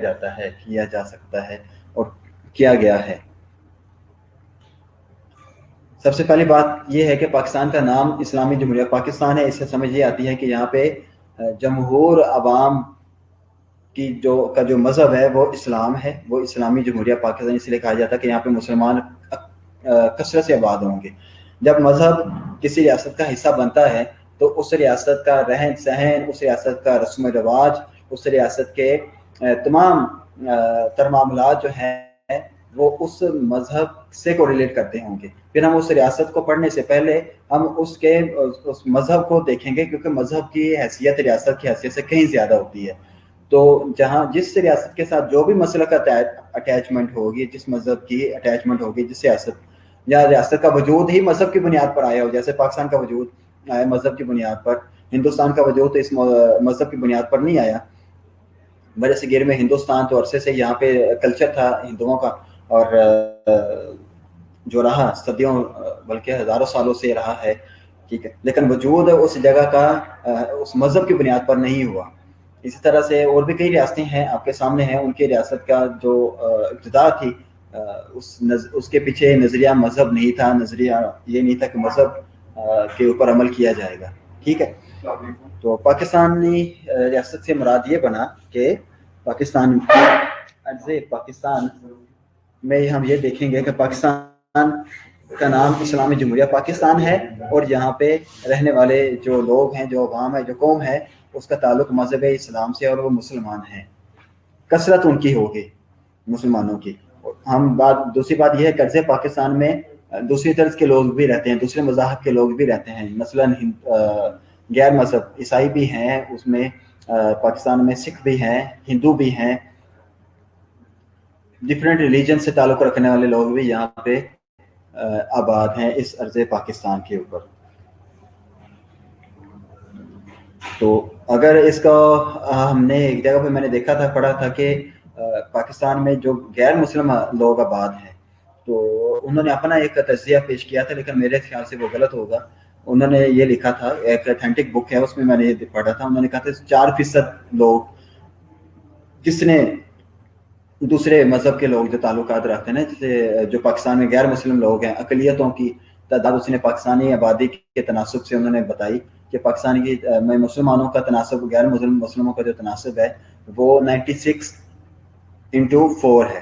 جاتا ہے, کیا جا سکتا ہے اور کیا گیا ہے. سب سے پہلی بات یہ ہے کہ پاکستان کا نام اسلامی جمہوریہ پاکستان ہے. اس سے سمجھ یہ آتی ہے کہ یہاں پہ جمہور عوام کی جو مذہب ہے وہ اسلام ہے, وہ اسلامی جمہوریہ پاکستان. اس لیے کہا جاتا ہے کہ یہاں پہ مسلمان کثرت سے آباد ہوں گے. جب مذہب کسی ریاست کا حصہ بنتا ہے تو اس ریاست کا رہن سہن, اس ریاست کا رسم و رواج, اس ریاست کے تمام تر معاملات جو ہیں وہ اس مذہب سے کوریلیٹ کرتے ہوں گے. پھر ہم اس ریاست کو پڑھنے سے پہلے ہم اس مذہب کو دیکھیں گے, کیونکہ مذہب کی حیثیت ریاست کی حیثیت سے کہیں زیادہ ہوتی ہے. تو جس ریاست کے ساتھ جو بھی مسلک کا اٹیچمنٹ ہوگی, جس مذہب کی اٹیچمنٹ ہوگی, جس ریاست یا ریاست کا وجود ہی مذہب کی بنیاد پر آیا ہو, جیسے پاکستان کا وجود آیا مذہب کی بنیاد پر, ہندوستان کا وجود تو اس مذہب کی بنیاد پر نہیں آیا. بڑے صغیر میں ہندوستان تو عرصے سے یہاں پہ کلچر تھا ہندوؤں کا, اور جو رہا صدیوں بلکہ ہزاروں سالوں سے رہا ہے, ٹھیک ہے, لیکن وجود اس جگہ کا اس مذہب کی بنیاد پر نہیں ہوا. اسی طرح سے اور بھی کئی ریاستیں ہیں آپ کے سامنے ہیں, ان کی ریاست کا جو ابتدا تھی اس کے پیچھے نظریہ مذہب نہیں تھا, نظریہ یہ نہیں تھا کہ مذہب کے اوپر عمل کیا جائے گا, ٹھیک ہے. تو پاکستانی ریاست سے مراد یہ بنا کہ پاکستان میں ہم یہ دیکھیں گے کہ پاکستان کا نام اسلامی جمہوریہ پاکستان ہے, اور یہاں پہ رہنے والے جو لوگ ہیں, جو عوام ہے, جو قوم ہے, اس کا تعلق مذہب اسلام سے, اور وہ مسلمان ہیں. کثرت ان کی ہوگی مسلمانوں کی. ہم دوسری بات یہ ہے کہ پاکستان میں دوسری طرز کے لوگ بھی رہتے ہیں, دوسرے مذاہب کے لوگ بھی رہتے ہیں. مثلا غیر مذہب عیسائی بھی ہیں اس میں, پاکستان میں سکھ بھی ہیں, ہندو بھی ہیں, ڈفرینٹ ریلیجن سے تعلق رکھنے والے لوگ بھی یہاں پہ آباد ہیں اس ارض پاکستان کے اوپر. تو اگر اس کا ہم نے ایک جگہ پہ میں نے دیکھا تھا, پڑھا تھا کہ پاکستان میں جو غیر مسلم لوگ آباد ہیں تو انہوں نے اپنا ایک تجزیہ پیش کیا تھا, لیکن میرے خیال سے وہ غلط ہوگا. انہوں نے یہ لکھا تھا, ایک اتھینٹک بک ہے اس میں میں نے یہ پڑھا تھا, انہوں نے کہا تھا 4% لوگ جس نے دوسرے مذہب کے لوگ جو تعلقات رکھتے ہیں نا, جیسے جو پاکستان میں غیر مسلم لوگ ہیں, اقلیتوں کی تعداد اس نے پاکستانی آبادی کے تناسب سے انہوں نے بتائی کہ پاکستان کی میں مسلمانوں کا تناسب غیر مسلموں کا جو تناسب ہے وہ 96:4 ہے,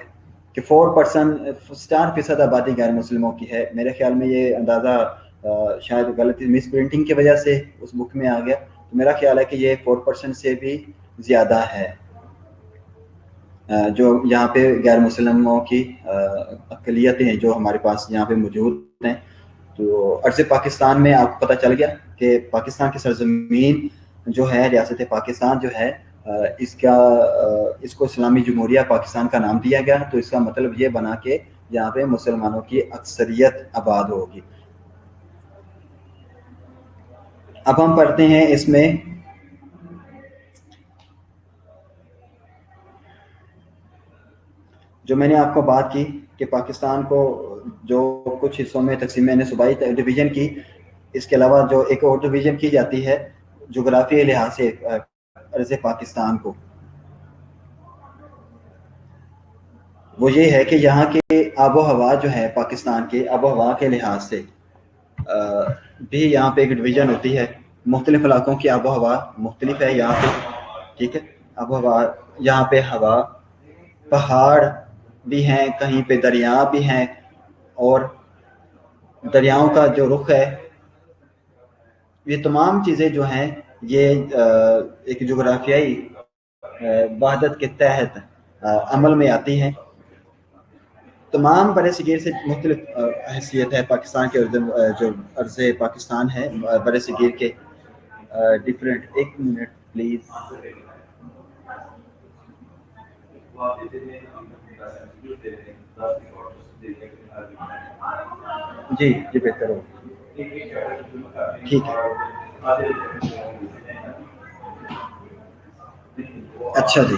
کہ 4% آبادی غیر مسلموں کی ہے. میرے خیال میں یہ اندازہ شاید غلطی مس پرنٹنگ کی وجہ سے اس بک میں آ گیا, تو میرا خیال ہے کہ یہ 4% سے بھی زیادہ ہے جو یہاں پہ غیر مسلموں کی اقلیتیں ہیں جو ہمارے پاس یہاں پہ موجود ہیں. تو عرض پاکستان میں آپ کو پتہ چل گیا کہ پاکستان کی سرزمین جو ہے, ریاست پاکستان جو ہے, اس کو اسلامی جمہوریہ پاکستان کا نام دیا گیا. تو اس کا مطلب یہ بنا کہ یہاں پہ مسلمانوں کی اکثریت آباد ہوگی. اب ہم پڑھتے ہیں اس میں جو میں نے آپ کو بات کی کہ پاکستان کو جو کچھ حصوں میں تقسیم نے صوبائی ڈویژن کی, اس کے علاوہ جو ایک اور ڈویژن کی جاتی ہے جغرافیائی لحاظ سے ارض پاکستان کو, وہ یہ ہے کہ یہاں کے آب و ہوا جو ہے, پاکستان کے آب و ہوا کے لحاظ سے بھی یہاں پہ ایک ڈویژن ہوتی ہے. مختلف علاقوں کی آب و ہوا مختلف ہے یہاں پہ, ٹھیک ہے. آب و ہوا یہاں پہ ہوا, پہاڑ بھی ہیں, کہیں پہ دریا بھی ہیں, اور دریاؤں کا جو رخ ہے, یہ تمام چیزیں جو ہیں یہ ایک جغرافیائی وحدت کے تحت عمل میں آتی ہیں. تمام برِ صغیر سے مختلف حیثیت ہے پاکستان کے جو عرض پاکستان ہے برِ صغیر کے ڈفرینٹ. ایک منٹ پلیز, جی جی بہتر ہو, ٹھیک ہے. اچھا جی,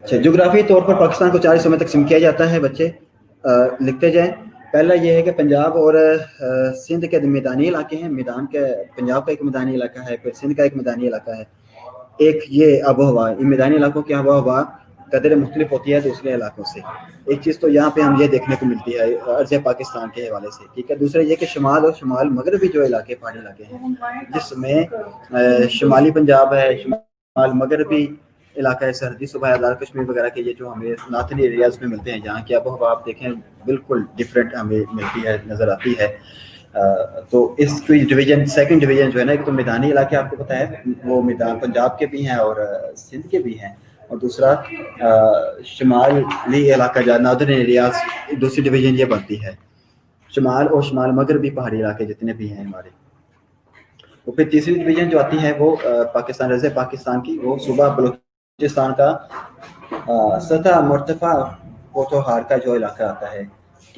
اچھا. جغرافی طور پر پاکستان کو 4 حصوں میں تقسیم کیا جاتا ہے. بچے لکھتے جائیں. پہلا یہ ہے کہ پنجاب اور سندھ کے میدانی علاقے ہیں. پنجاب کا ایک میدانی علاقہ ہے, پھر سندھ کا ایک میدانی علاقہ ہے. ایک یہ آب و ہوا، ان میدانی علاقوں کی آب و ہوا قدر مختلف ہوتی ہے دوسرے علاقوں سے. ایک چیز تو یہاں پہ ہم یہ دیکھنے کو ملتی ہے عرض پاکستان کے حوالے سے، ٹھیک ہے. دوسرا یہ کہ شمال اور شمال مغربی جو علاقے پہاڑی علاقے ہیں، جس میں شمالی پنجاب ہے، شمال مغربی علاقہ ہے سرحدی صوبہ آزاد کشمیر وغیرہ کے، یہ جو ہمیں نارتھن ایریاز میں ملتے ہیں، جہاں کی آب و ہوا آپ دیکھیں بالکل ڈفرینٹ ہمیں ملتی ہے، نظر آتی ہے. تو اس کی ڈویژن، سیکنڈ ڈویژن جو ہے نا، ایک تو میدانی علاقے آپ کو پتہ ہے وہ میدان پنجاب کے بھی ہیں اور سندھ کے بھی ہیں، اور دوسرا شمالی علاقہ جو ناردرن ایریاز، دوسری ڈویژن یہ بنتی ہے. شمال اور شمال مغربی پہاڑی علاقے جتنے بھی ہیں ہمارے. تو پھر تیسری ڈویژن جو آتی ہے وہ پاکستان، رض پاکستان کی، وہ صوبہ بلوچستان کا سطح مرتفع پوٹوہار کا جو علاقہ آتا ہے،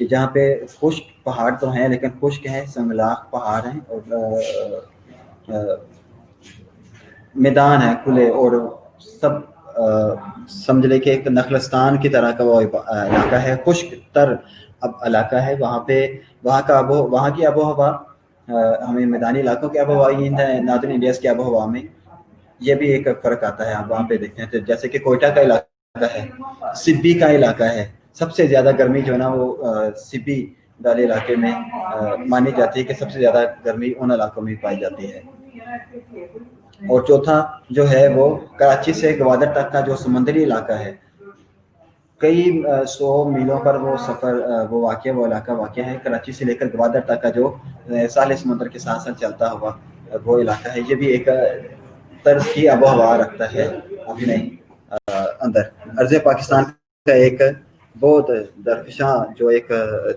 کہ جہاں پہ خشک پہاڑ تو ہیں لیکن خشک ہیں، سنگلاخ پہاڑ ہیں اور میدان ہیں کھلے، اور سب سمجھ لے کہ ایک نخلستان کی طرح کا وہ علاقہ ہے، خشک تر اب علاقہ ہے. وہاں پہ وہاں کی آب و ہوا ہمیں میدانی علاقوں کی آب و ہوا، ناردرن انڈیاز کی آب و ہوا میں یہ بھی ایک فرق آتا ہے. آپ وہاں پہ دیکھتے ہیں جیسے کہ کوئٹہ کا علاقہ ہے، سبی کا علاقہ ہے، سب سے زیادہ گرمی جو ہے نا وہ سبی والے علاقے میں مانی جاتی ہے کہ سب سے زیادہ گرمی ان علاقوں میں پائی جاتی ہے. اور چوتھا جو ہے وہ کراچی سے گوادر تک کا جو سمندری علاقہ ہے، کئی 100 میلوں پر وہ سفر وہ علاقہ واقع ہے. کراچی سے لے کر گوادر تک کا جو ساحل سمندر کے ساتھ ساتھ چلتا ہوا وہ علاقہ ہے، یہ بھی ایک طرز کی آب و ہوا رکھتا ہے اپنے اندر. عرض پاکستان کا ایک بہت درخشاں جو ایک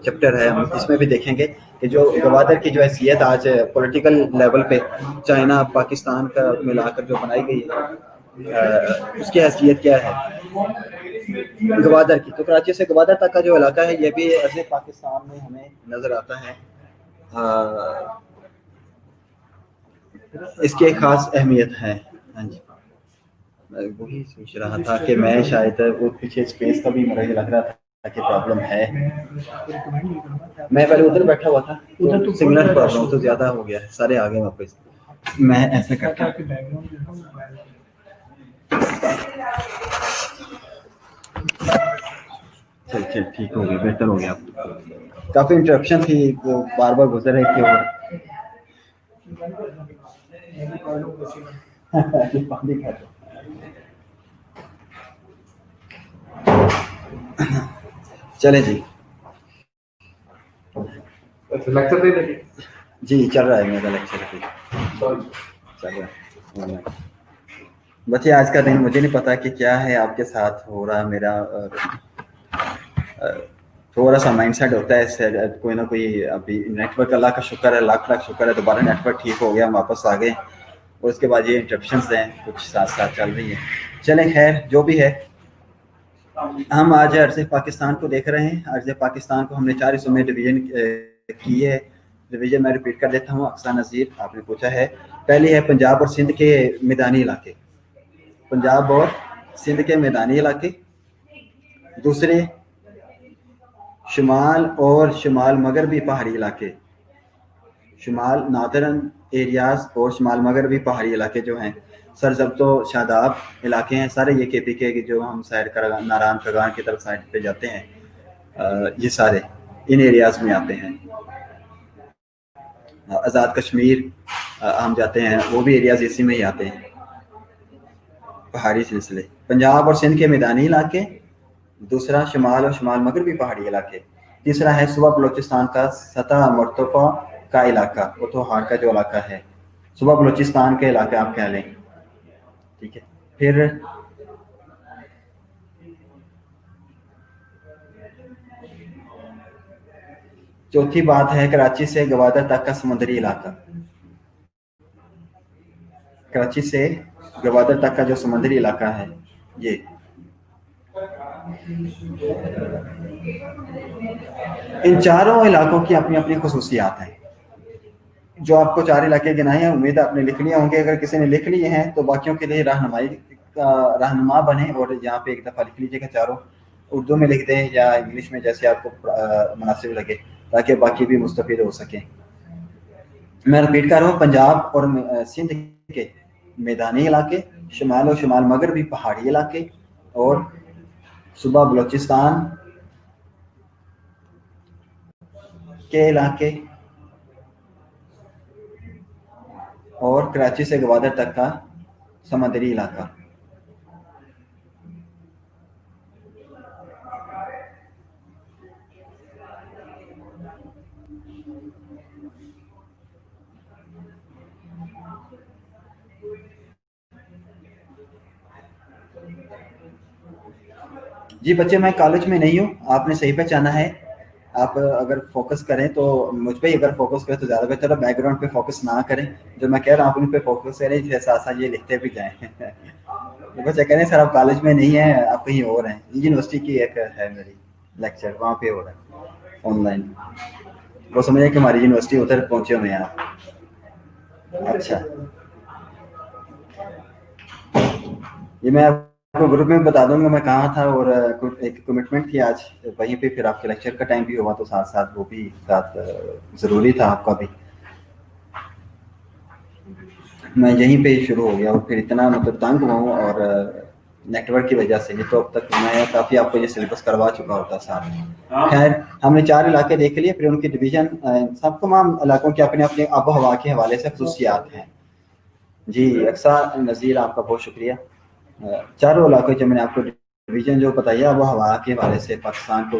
چیپٹر ہے، ہم اس میں بھی دیکھیں گے کہ جو گوادر کی جو حیثیت آج پولیٹیکل لیول پہ چائنا پاکستان کا ملا کر جو بنائی گئی ہے، اس کی حیثیت کیا ہے گوادر کی. تو کراچی سے گوادر تک کا جو علاقہ ہے یہ بھی عرض پاکستان میں ہمیں نظر آتا ہے. اس کی ایک خاص اہمیت ہے. ہاں جی، میں وہی سوچ رہا تھا کہ میں شاید وہ پیچھے اسپیس کا بھی مجھے لگ رہا تھا کہ پرابلم ہے. میں پہلے ادھر بیٹھا ہوا تھا، ادھر تو سگنل پرابلم تو زیادہ ہو گیا ہے، سارے آگے واپس. میں ایسے کرتا چل ٹھیک ہو گیا، بہتر ہو گیا. کافی انٹرپشن تھی، وہ بار بار گزر رہی تھی. چلے جی جی چل رہا ہے میرا لیکچر بھی چل رہا ہے. بچے آج کا دن مجھے نہیں پتا کہ کیا ہے آپ کے ساتھ ہو رہا. میرا تھوڑا سا مائنڈ سیٹ ہوتا ہے کوئی نہ کوئی. ابھی نیٹ ورک اللہ کا شکر ہے، لاکھ شکر ہے، دوبارہ نیٹ ورک ٹھیک ہو گیا، ہم واپس آ گئے. اور اس کے بعد یہ انٹرپشنز ہیں کچھ ساتھ ساتھ چل رہی ہیں. چلیں خیر جو بھی ہے، ہم آج عرض پاکستان کو دیکھ رہے ہیں. عرض پاکستان کو ہم نے 4 حصوں میں ڈویژن کی ہے. ڈویژن میں ریپیٹ کر دیتا ہوں. اقصیٰ نذیر آپ نے پوچھا ہے. پہلی ہے پنجاب اور سندھ کے میدانی علاقے، پنجاب اور سندھ کے میدانی علاقے. دوسرے شمال اور شمال مغربی پہاڑی علاقے، شمال ناردرن ایریاز اور شمال مغربی پہاڑی علاقے جو ہیں، سرزبط و شاداب علاقے ہیں سارے. یہ کے پی کے جو ہم سائڈ ناران کگان کی طرف سائڈ پہ جاتے ہیں، یہ سارے ان ایریاز میں آتے ہیں. آزاد کشمیر ہم جاتے ہیں، وہ بھی ایریاز اسی میں ہی آتے ہیں، پہاڑی سلسلے. پنجاب اور سندھ کے میدانی علاقے، دوسرا شمال اور شمال مغربی پہاڑی علاقے. تیسرا ہے صوبہ بلوچستان کا سطح مرتفع کا علاقہ، پوٹوہار کا جو علاقہ ہے، صوبہ بلوچستان کے علاقے آپ کہہ لیں، ٹھیک ہے. پھر چوتھی بات ہے کراچی سے گوادر تک کا سمندری علاقہ. کراچی سے گوادر تک کا جو سمندری علاقہ ہے، یہ ان چاروں علاقوں کی اپنی اپنی خصوصیات ہیں. جو آپ کو 4 علاقے گنائے ہیں، امید آپ نے لکھ لیے ہوں گے. اگر کسی نے لکھ لیے ہیں تو باقیوں کے لیے رہنما بنے اور یہاں پہ ایک دفعہ لکھ لیجیے گا. چاروں اردو میں لکھ دیں یا انگلش میں، جیسے آپ کو مناسب لگے، تاکہ باقی بھی مستفید ہو سکیں. میں رپیٹ کر رہا ہوں. پنجاب اور سندھ کے میدانی علاقے، شمال و شمال مغربی پہاڑی علاقے اور صوبہ بلوچستان کے علاقے اور کراچی سے گوادر تک کا سمندری علاقہ. جی بچے میں کالج میں نہیں ہوں, آپ نے صحیح پہچانا ہے. آپ اگر فوکس کریں تو مجھ پہ ہی اگر فوکس کریں تو زیادہ بہتر ہے, بیک گراؤنڈ پہ فوکس نہ کریں. جو میں کہہ رہا ہوں آپ ان پہ فوکس کریں, جیسے ساتھ ساتھ یہ لکھتے بھی جائیں. بچے کہہ رہے ہیں سر آپ کالج میں نہیں ہیں, آپ کہیں اور ہیں. یونیورسٹی کی ایک ہے میری لیکچر, وہاں پہ ہو رہا ہے آن لائن. وہ سمجھیں کہ ہماری یونیورسٹی ادھر پہنچے ہوئے ہیں آپ. اچھا یہ میں آپ کو گروپ میں بتا دوں گا میں کہاں تھا, اور ایک کمٹمنٹ تھی آج وہیں پہ, پھر آپ کے لیکچر کا ٹائم بھی ہوا تو ساتھ ساتھ وہ بھی ساتھ ضروری تھا آپ کا بھی. میں یہیں پہ شروع ہو گیا اور پھر اتنا مطلب تنگ ہوا ہوں, اور نیٹ ورک کی وجہ سے. یہ تو اب تک میں کافی آپ کو یہ سلیبس کروا چکا ہوتا ساتھ. خیر ہم نے 4 علاقے دیکھ لیے, پھر ان کی ڈویژن, سب تمام علاقوں کے اپنے اپنے آب و ہوا کے حوالے سے خصوصیات ہیں. جی اقصا نذیر آپ کا بہت شکریہ. 4 علاقوں جو میں نے آپ کو ڈویژن جو بتایا آب و ہوا کے حوالے سے پاکستان کو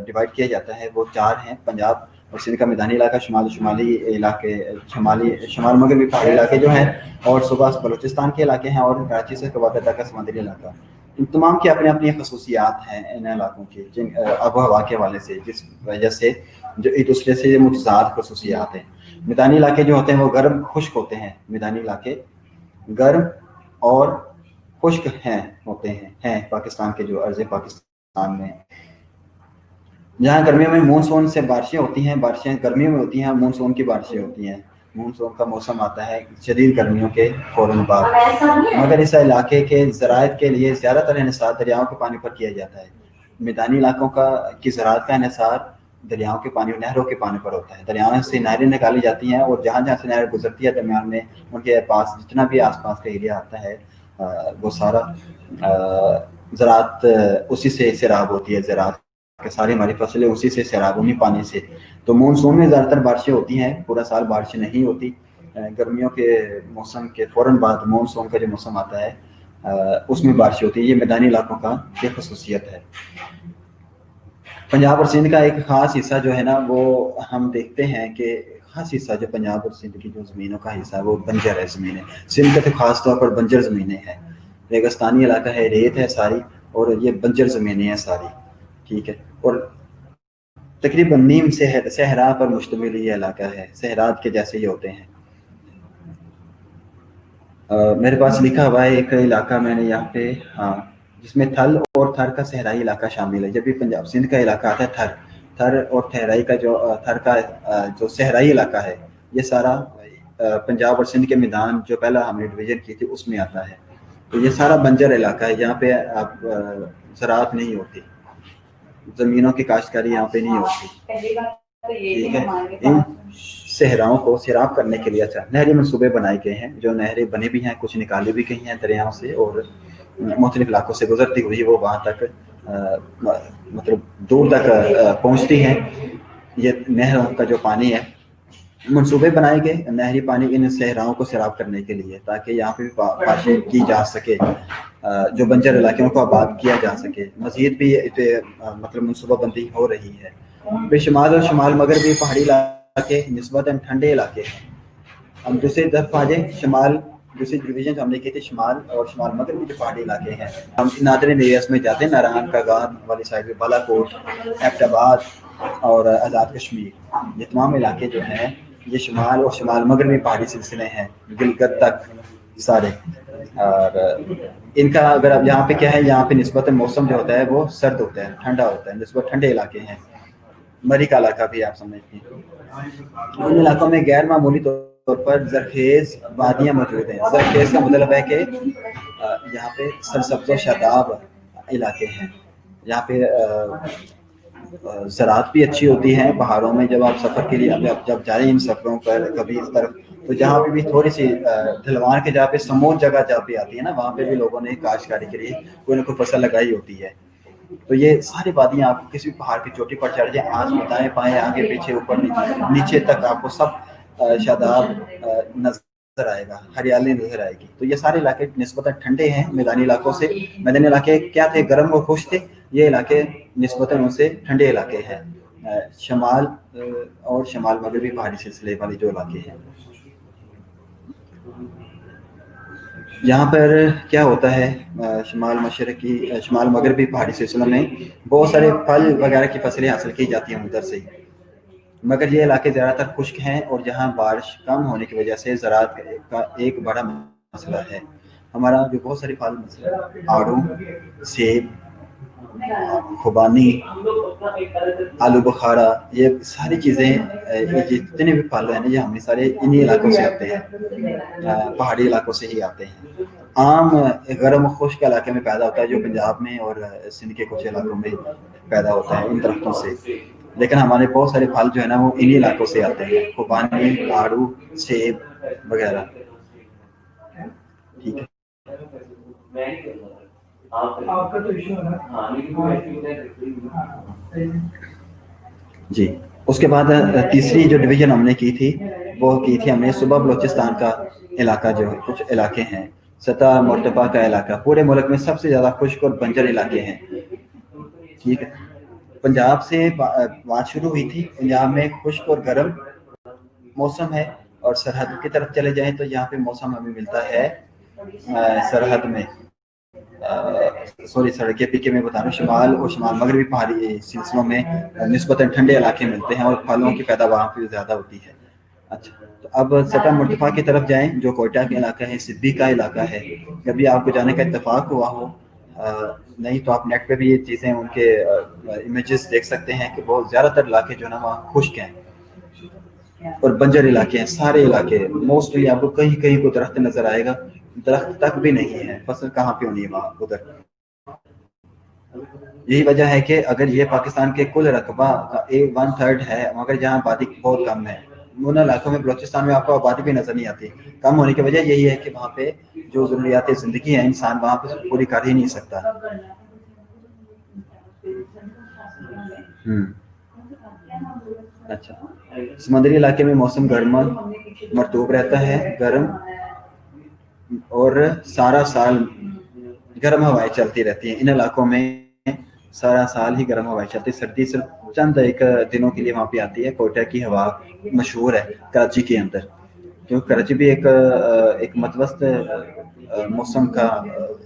ڈیوائڈ کیا جاتا ہے, وہ 4 ہیں. پنجاب اور سندھ کا میدانی علاقہ, شمالی علاقے, شمال مغربی پہاڑی علاقے جو ہیں, اور صوبہ بلوچستان کے علاقے ہیں, اور کراچی سے گوادر تک کا سمندری علاقہ. ان تمام کی اپنی اپنی خصوصیات ہیں ان علاقوں کی, جن آب و ہوا کے حوالے سے, جس وجہ سے جو ایک دوسرے سے متضاد خصوصیات ہیں. میدانی علاقے جو ہوتے ہیں وہ گرم خشک ہوتے ہیں. میدانی علاقے گرم اور خشک ہوتے ہیں پاکستان کے جو عرض پاکستان میں. جہاں گرمیوں میں مونسون سے بارشیں ہوتی ہیں, بارشیں گرمیوں میں ہوتی ہیں, مونسون کی بارشیں ہوتی ہیں. مونسون کا موسم آتا ہے شدید گرمیوں کے فوراً بعد. مگر اس علاقے کے زراعت کے لیے زیادہ تر انحصار دریاؤں کے پانی پر کیا جاتا ہے. میدانی علاقوں کی زراعت کا انحصار دریاؤں کے پانی, نہروں کے پانی پر ہوتا ہے. دریاؤں سے نہریں نکالی جاتی ہیں, اور جہاں جہاں سے نہر گزرتی ہے درمیان میں ان کے پاس جتنا بھی آس پاس کا ایریا آتا ہے وہ سارا زراعت اسی سے سیراب ہوتی ہے. زراعت کہ ساری ہماری فصلیں اسی سے سیراب, انہیں پانی سے. تو مونسون میں زیادہ تر بارشیں ہوتی ہیں, پورا سال بارشیں نہیں ہوتی. گرمیوں کے موسم کے فوراً بعد مونسون کا جو موسم آتا ہے اس میں بارشیں ہوتی ہے. یہ میدانی علاقوں کا یہ خصوصیت ہے. پنجاب اور سندھ کا ایک خاص حصہ جو ہے نا, وہ ہم دیکھتے ہیں کہ خاص حصہ جو پنجاب اور سندھ کی جو زمینوں کا حصہ ہے وہ بنجر ہے زمینیں. سندھ کا تو خاص طور پر بنجر زمینیں ہیں, ریگستانی علاقہ ہے, ریت ہے ساری, اور یہ بنجر زمینیں ہیں ساری. ٹھیک ہے, اور تقریباً نیم صحرا پر مشتمل یہ علاقہ ہے. صحرات کے جیسے یہ ہوتے ہیں. میرے پاس لکھا ہوا ہے ایک علاقہ میں نے یہاں پہ, ہاں, جس میں تھل اور تھر کا صحرائی علاقہ شامل ہے. جب بھی پنجاب سندھ کا علاقہ آتا ہے تھر اور تھرائی کا تھر کا جو صحرائی علاقہ ہے, یہ سارا پنجاب اور سندھ کے میدان جو پہلا ہم نے ڈویژن کی تھی اس میں آتا ہے. تو یہ سارا بنجر علاقہ ہے, یہاں پہ اب زراعت نہیں ہوتی, زمینوں کی کاشتکاری یہاں پہ نہیں ہوتی. ٹھیک ہے, ان صحراؤں کو سیراب کرنے کے لیے اچھا نہری منصوبے بنائے گئے ہیں. جو نہریں بنے بھی ہیں, کچھ نکالی بھی گئی ہیں دریاؤں سے, اور مختلف علاقوں سے گزرتی ہوئی وہ وہاں تک مطلب دور تک پہنچتی ہیں. یہ نہروں کا جو پانی ہے, منصوبے بنائے گئے نہری پانی ان صحراؤں کو سیراب کرنے کے لیے, تاکہ یہاں پہ پاشی کی جا سکے, جو بنجر علاقوں کو آباد کیا جا سکے. مزید بھی مطلب منصوبہ بندی ہو رہی ہے. پھر شمال اور شمال مغربی پہاڑی علاقے نسبتاً ٹھنڈے علاقے ہیں. ہم دوسری طرف آ جائیں, شمال دوسری ڈویژن جو ہم نے کی تھی شمال اور شمال مغربی جو پہاڑی علاقے ہیں, ہم نادرین ایریاز میں جاتے ہیں, ناران کاغان والی سائڈ میں, بالا کوٹ, ایبٹ آباد اور آزاد کشمیر, یہ تمام علاقے جو ہیں یہ شمال اور شمال مغربی پہاڑی سلسلے ہیں, گلگت تک سارے. اور ان کا اگر اب یہاں پہ کیا ہے, یہاں پہ نسبتاً موسم جو ہوتا ہے وہ سرد ہوتا ہے, ٹھنڈا ہوتا ہے, نسبت ٹھنڈے علاقے ہیں. مری کا علاقہ بھی آپ سمجھتے ہیں. ان علاقوں میں غیر معمولی طور پر زرخیز وادیاں موجود ہیں. زرخیز کا مطلب ہے کہ یہاں پہ سرسبز و شاداب علاقے ہیں. یہاں پہ زراعت بھی اچھی ہوتی ہے پہاڑوں میں. جب آپ سفر کے لیے جب جائیں ان سفروں پر کبھی اس طرف, تو جہاں پہ بھی تھوڑی سی ڈھلوان کے جہاں پہ سموت جگہ جہاں پہ آتی ہے نا، وہاں پہ بھی لوگوں نے کاشتکاری کے لیے کوئی نہ کوئی فصل لگائی ہوتی ہے. تو یہ ساری وادیاں آپ کو کسی بھی پہاڑ کی چوٹی پر چڑھ جائیں، آنکھ میں دائیں بائیں آگے پیچھے اوپر نیچے تک آپ کو سب شاداب نظر آئے گا، ہریالی نظر آئے گی. تو یہ سارے علاقے نسبتاً ٹھنڈے ہیں میدانی علاقوں سے. میدانی علاقے کیا تھے؟ گرم و خشک تھے. یہ علاقے نسبتاً ان سے ٹھنڈے علاقے ہیں، شمال اور شمال مغربی پہاڑی سلسلے والے جو علاقے ہیں. یہاں پر کیا ہوتا ہے، شمال مغربی پہاڑی سلسلوں میں بہت سارے پھل وغیرہ کی فصلیں حاصل کی جاتی ہیں ادھر سے، مگر یہ علاقے زیادہ تر خشک ہیں اور جہاں بارش کم ہونے کی وجہ سے زراعت کا ایک بڑا مسئلہ ہے. ہمارا جو بہت سارے پھل آڑو، سیب، خوبانی، آلو بخارا، یہ ساری چیزیں، یہ جتنے بھی پھل ہیں یہ ہمیں سارے انہی علاقوں سے آتے ہیں، پہاڑی علاقوں سے ہی آتے ہیں. عام گرم و خشک علاقے میں پیدا ہوتا ہے جو پنجاب میں اور سندھ کے کچھ علاقوں میں پیدا ہوتا ہے ان درختوں سے. لیکن ہمارے بہت سارے پھل جو ہے نا وہ انہی علاقوں سے آتے ہیں، خوبانی، آڑو، سیب وغیرہ. ٹھیک ہے جی. اس کے بعد تیسری جو ڈویژن ہم نے کی تھی وہ کی تھی ہم نے صوبہ بلوچستان کا علاقہ، جو کچھ علاقے ہیں سطح مرتفع کا علاقہ، پورے ملک میں سب سے زیادہ خشک اور بنجر علاقے ہیں. ٹھیک ہے. پنجاب سے بات شروع ہوئی تھی. پنجاب میں خشک اور گرم موسم ہے، اور سرحد کی طرف چلے جائیں تو یہاں پہ موسم ہمیں ملتا ہے سرحد میں سڑکیں پیچھے میں بتا رہا ہوں، شمال اور شمال مغربی پہاڑی سلسلوں میں نسبتاً ٹھنڈے علاقے ملتے ہیں اور پھلوں کی پیداوار بھی زیادہ ہوتی ہے. اچھا، تو اب سطح مرتفع کی طرف جائیں جو کوئٹہ کا علاقہ ہے، سدھی کا علاقہ ہے. کبھی آپ کو جانے کا اتفاق ہوا ہو، نہیں تو آپ نیٹ پہ بھی یہ چیزیں ان کے امیجز دیکھ سکتے ہیں کہ بہت زیادہ تر علاقے جو ہے نا وہاں خشک ہیں اور بنجر علاقے ہیں. سارے علاقے موسٹلی آپ کو کہیں کہیں کو درخت نظر آئے گا، درخت تک بھی نہیں ہے، فصل کہاں پہ ہونی ہے وہاں ادھر. یہی وجہ ہے کہ اگر یہ پاکستان کے کل رقبہ کا 1/3 ہے، مگر جہاں آبادی بہت کم ہے. ان علاقوں میں بلوچستان میں آپ کو آبادی بھی نظر نہیں آتی. کم ہونے کی وجہ یہی ہے کہ وہاں پہ جو ضروریات زندگی ہے انسان وہاں پہ پوری کر ہی نہیں سکتا. اچھا، سمندری علاقے میں موسم گرما مرطوب رہتا ہے، گرم اور سارا سال گرم ہوائیں چلتی رہتی ہیں. ان علاقوں میں سارا سال ہی گرم ہوائیں چلتی، سردی صرف چند ایک دنوں کے لیے وہاں پہ آتی ہے. کوئٹہ کی ہوا مشہور ہے کراچی کے اندر، کیونکہ کراچی بھی ایک متوسط موسم کا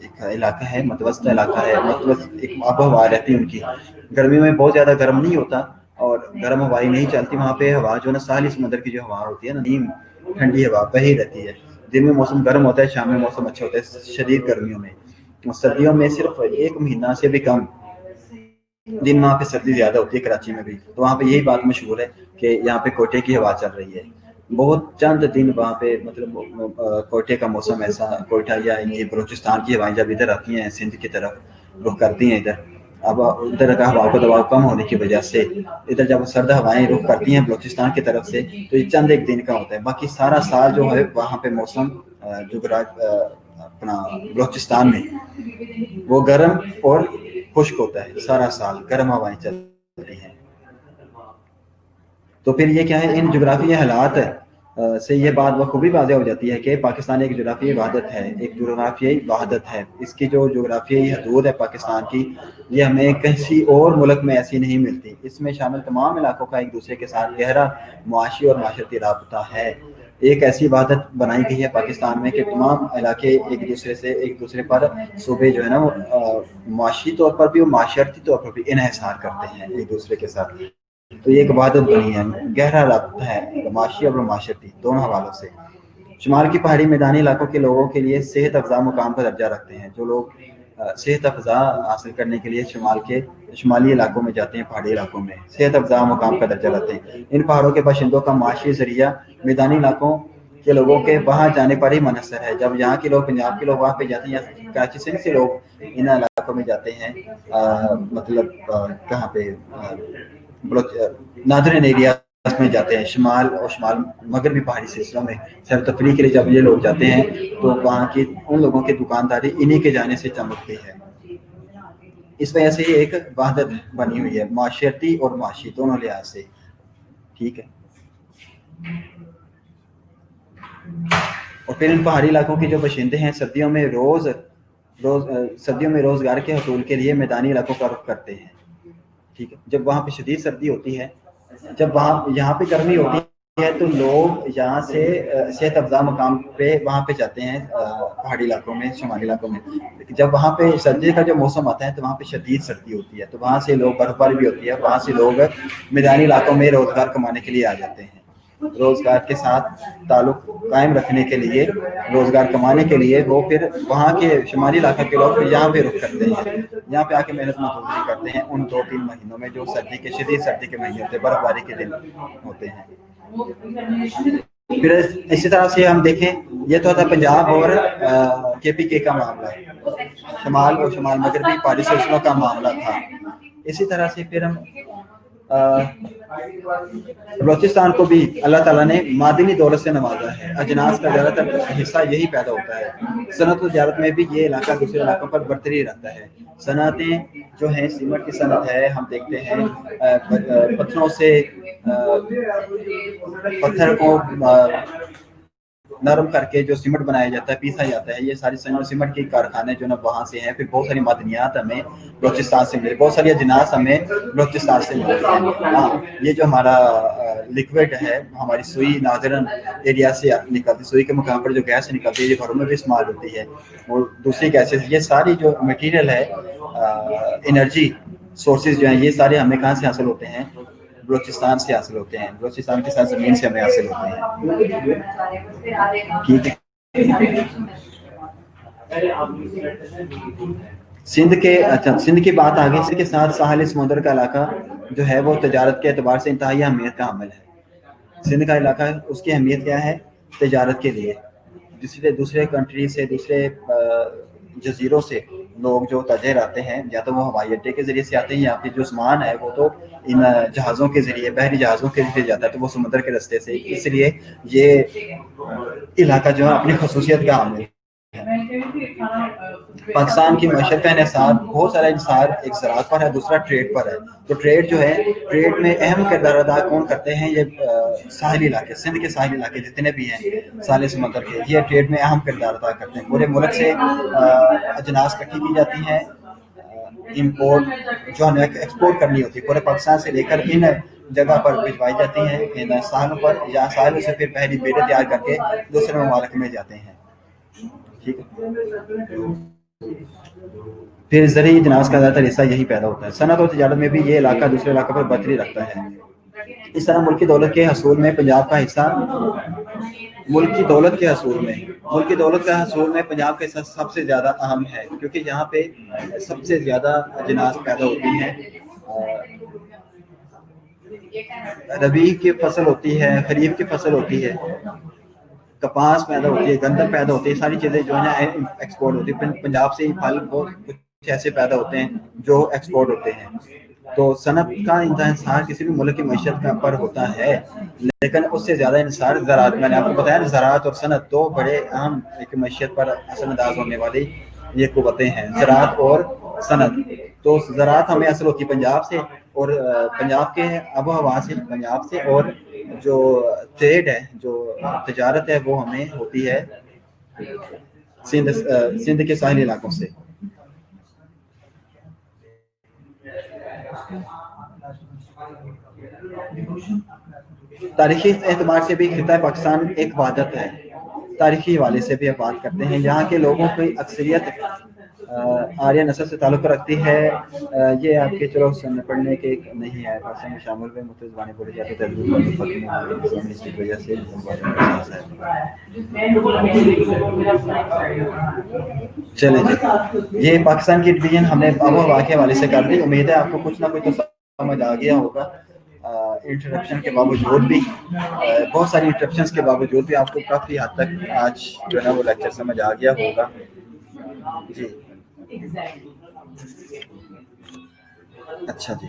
ایک علاقہ ہے، متوسط علاقہ ہے، متوسط ایک آب و ہوا رہتی ہے ان کی. گرمیوں میں بہت زیادہ گرم نہیں ہوتا اور گرم ہوائیں نہیں چلتی وہاں پہ. ہوا جو ہے نا ساحلی سمندر کی جو ہوا ہوتی ہے نا، نیم ٹھنڈی ہوا بہی رہتی ہے. دن میں موسم گرم ہوتا ہے، شام میں موسم اچھا ہوتا ہے شدید گرمیوں میں. سردیوں میں صرف 1 مہینہ سے بھی کم دن وہاں پہ سردی زیادہ ہوتی ہے کراچی میں بھی. تو وہاں پہ یہی بات مشہور ہے کہ یہاں پہ کوئٹے کی ہوا چل رہی ہے. بہت چند دن وہاں پہ مطلب کوئٹے کا موسم ایسا، کوئٹہ یا یہ بلوچستان کی ہوائیں جب ادھر آتی ہیں سندھ کی طرف رخ کرتی ہیں ادھر، اب ادھر کا ہوا کا دباؤ کم ہونے کی وجہ سے ادھر جب سرد ہوائیں رخ کرتی ہیں بلوچستان کی طرف سے تو یہ چند ایک دن کا ہوتا ہے. باقی سارا سال جو ہے وہاں پہ موسم جو اپنا بلوچستان میں وہ گرم اور خشک ہوتا ہے، سارا سال گرم ہوائیں چلتی ہیں. تو پھر یہ کیا ہے، ان جغرافیائی حالات سے یہ بات بخوبی واضح ہو جاتی ہے کہ پاکستان ایک جغرافیائی وحدت ہے، ایک جغرافیائی وحدت ہے. اس کی جو جغرافیائی حدود ہے پاکستان کی، یہ ہمیں کسی اور ملک میں ایسی نہیں ملتی. اس میں شامل تمام علاقوں کا ایک دوسرے کے ساتھ گہرا معاشی اور معاشرتی رابطہ ہے. ایک ایسی وحدت بنائی گئی ہے پاکستان میں کہ تمام علاقے ایک دوسرے پر صوبے جو ہے نا وہ معاشی طور پر بھی اور معاشرتی طور پر بھی انحصار کرتے ہیں ایک دوسرے کے ساتھ. تو یہ ایک عبادت بنی ہے، گہرا رابطہ ہے معاشی اور معاشرتی دونوں حوالوں سے. شمال کی پہاڑی میدانی علاقوں کے لوگوں کے لیے صحت افزا مقام کا درجہ رکھتے ہیں. جو لوگ صحت افزا حاصل کرنے کے لیے شمالی علاقوں میں جاتے ہیں، پہاڑی علاقوں میں صحت افزا مقام کا درجہ رکھتے ہیں. ان پہاڑوں کے باشندوں کا معاشی ذریعہ میدانی علاقوں کے لوگوں کے وہاں جانے پر ہی منحصر ہے. جب یہاں کے لوگ پنجاب کے لوگ وہاں پہ جاتے ہیں یا کراچی سندھ سے لوگ ان علاقوں میں جاتے ہیں، مطلب کہاں پہ نادرن ایریا میں جاتے ہیں، شمال اور شمال مغربی پہاڑی سلسلوں میں سیر و تفریح کے لیے جب یہ لوگ جاتے ہیں تو وہاں کی ان لوگوں کی دکانداری انہی کے جانے سے چمکتی ہے۔ اس وجہ سے یہ ایک وحدت بنی ہوئی ہے معاشرتی اور معاشی دونوں لحاظ سے، ٹھیک ہے۔ اور پھر ان پہاڑی علاقوں کے جو باشندے ہیں سردیوں میں روزگار کے حصول کے لیے میدانی علاقوں کا رخ کرتے ہیں، ٹھیک ہے۔ جب وہاں پہ شدید سردی ہوتی ہے، جب یہاں پہ گرمی ہوتی ہے تو لوگ یہاں سے صحت افزا مقام پہ وہاں پہ جاتے ہیں پہاڑی علاقوں میں، شمالی علاقوں میں۔ جب وہاں پہ سردی کا جو موسم آتا ہے تو وہاں پہ شدید سردی ہوتی ہے، تو وہاں سے لوگ، برف باری بھی ہوتی ہے، وہاں سے لوگ میدانی علاقوں میں روزگار کمانے کے لیے آ جاتے ہیں، روزگار کے ساتھ تعلق قائم رکھنے کے لیے، روزگار کمانے کے لیے وہ پھر وہاں کے شمالی علاقے کے لوگ یہاں پہ رخ کرتے ہیں، یہاں پہ آ کے محنت مزدوری کرتے ہیں ان 2-3 مہینوں میں جو شدید سردی کے مہینے ہوتے ہیں، برف باری کے دن ہوتے ہیں۔ پھر اسی طرح سے ہم دیکھیں، یہ تو تھا پنجاب اور KPK کا معاملہ، شمال اور شمال مغربی پہاڑی سلسلوں کا معاملہ تھا۔ اسی طرح سے پھر ہم بلوچستان کو بھی اللہ تعالیٰ نے معدنی دولت سے نوازا ہے، اجناس کا زیادہ تر حصہ یہی پیدا ہوتا ہے۔ صنعت و تجارت میں بھی یہ علاقہ دوسرے علاقوں پر برتری رہتا ہے۔ صنعتیں جو ہیں، سیمنٹ کی صنعت ہے، ہم دیکھتے ہیں پتھروں سے پتھر کو نرم کر کے جو سیمنٹ بنایا جاتا ہے، پیسا جاتا ہے، یہ ساری سیمنٹ کے کارخانے جو نا وہاں سے ہیں۔ پھر بہت ساری معدنیات ہمیں بلوچستان سے ملے، بہت ساری اجناس ہمیں بلوچستان سے ملتی ہیں۔ ہاں، یہ جو ہمارا لکوڈ ہے، ہماری سوئی ناظرن ایریا سے نکلتی، سوئی کے مقام پر جو گیس نکلتی ہے، یہ گھروں میں بھی استعمال ہوتی ہے، اور دوسری گیسز، یہ ساری جو مٹیریل ہے، انرجی سورسز جو ہیں، یہ سارے ہمیں کہاں سے حاصل ہوتے ہیں؟ بلوچستان سے حاصل ہوتے ہیں، بلوچستان کے ساتھ زمین سے ہمیں حاصل ہوتے ہیں، ٹھیک ہے۔ سندھ کی بات آگے، اس کے ساتھ ساحل سمندر کا علاقہ جو ہے وہ تجارت کے اعتبار سے انتہائی اہمیت کا حامل ہے۔ سندھ کا علاقہ، اس کی اہمیت کیا ہے؟ تجارت کے لیے دوسرے کنٹری سے، دوسرے جزیروں سے لوگ جو تاجر آتے ہیں، یا تو وہ ہوائی اڈے کے ذریعے سے آتے ہیں، یا پھر جو سامان ہے وہ تو ان جہازوں کے ذریعے، بحری جہازوں کے ذریعے جاتا ہے، تو وہ سمندر کے راستے سے۔ اس لیے یہ علاقہ جو ہے اپنی خصوصیت کا حامل ہے۔ پاکستان کی معیشت کا انحصار، بہت سارا انحصار ایک زراعت پر ہے، دوسرا ٹریڈ پر ہے۔ تو ٹریڈ جو ہے، ٹریڈ میں اہم کردار ادا کون کرتے ہیں؟ یہ ساحلی علاقے، سندھ کے ساحلی علاقے جتنے بھی ہیں ساحل سمندر کے، یہ ٹریڈ میں اہم کردار ادا کرتے ہیں۔ پورے ملک سے اجناس اکٹھی کی جاتی ہیں، امپورٹ جو ہمیں ایکسپورٹ کرنی ہوتی ہے، پورے پاکستان سے لے کر ان جگہ پر بھجوائی جاتی ہیں، ان ساحلوں پر، یا ساحلوں سے پھر پہلی بیڑے تیار کر کے دوسرے ممالک میں جاتے ہیں، ٹھیک ہے۔ پھر زرعی اجناس کا زیادہ تر حصہ یہی پیدا ہوتا ہے۔ صنعت اور تجارت میں بھی یہ علاقہ دوسرے علاقوں پر برتری رکھتا ہے۔ اس طرح ملکی دولت کے حصول میں پنجاب کا حصہ، ملکی دولت کا حصول میں پنجاب کا حصہ سب سے زیادہ اہم ہے، کیونکہ یہاں پہ سب سے زیادہ اجناس پیدا ہوتی ہیں۔ ربیع کی فصل ہوتی ہے، خریف کی فصل ہوتی ہے، کپاس پیدا ہوتی ہے، گندم پیدا ہوتی ہے، ساری چیزیں جو ہے ایکسپورٹ ہوتی ہے۔ پنجاب سے ہی پھل بہت کچھ ایسے پیدا ہوتے ہیں جو ایکسپورٹ ہوتے ہیں۔ تو صنعت کا انحصار کسی بھی ملک کی معیشت کا پر ہوتا ہے، لیکن اس سے زیادہ انحصار زراعت، میں نے آپ کو بتایا نا، زراعت اور صنعت دو بڑے اہم ایک معیشت پر اثر انداز ہونے والی یہ قوتیں ہیں، زراعت اور صنعت۔ تو زراعت ہمیں حاصل ہوتی ہے پنجاب سے، اور پنجاب کے آب و ہوا سے، پنجاب سے، اور جو ٹریڈ ہے، جو تجارت ہے، وہ ہمیں ہوتی ہے سندھ کے ساحلی علاقوں سے۔ تاریخی اعتبار سے بھی خطہ پاکستان ایک وحدت ہے، تاریخی حوالے سے بھی اب بات کرتے ہیں۔ یہاں کے لوگوں کی اکثریت آریہ نسل سے تعلق رکھتی ہے۔ یہ آپ کے چلو سننے پڑھنے کے نہیں ہے، پاکستان میں شامل ہوئے مختلف زبانیں بولی جاتی ہیں، کی وجہ سے چلیں جی، یہ پاکستان کی ڈویژن ہم نے آب و ہوا کے حوالے سے کر دی۔ امید ہے آپ کو کچھ نہ کچھ تو سمجھ آ گیا ہوگا۔ انٹرپشن کے باوجود بھی، بہت ساری انٹرپشنز کے باوجود بھی آپ کو کافی حد تک آج جو ہے وہ لیکچر سمجھ آ گیا ہوگا جی۔ اچھا جی،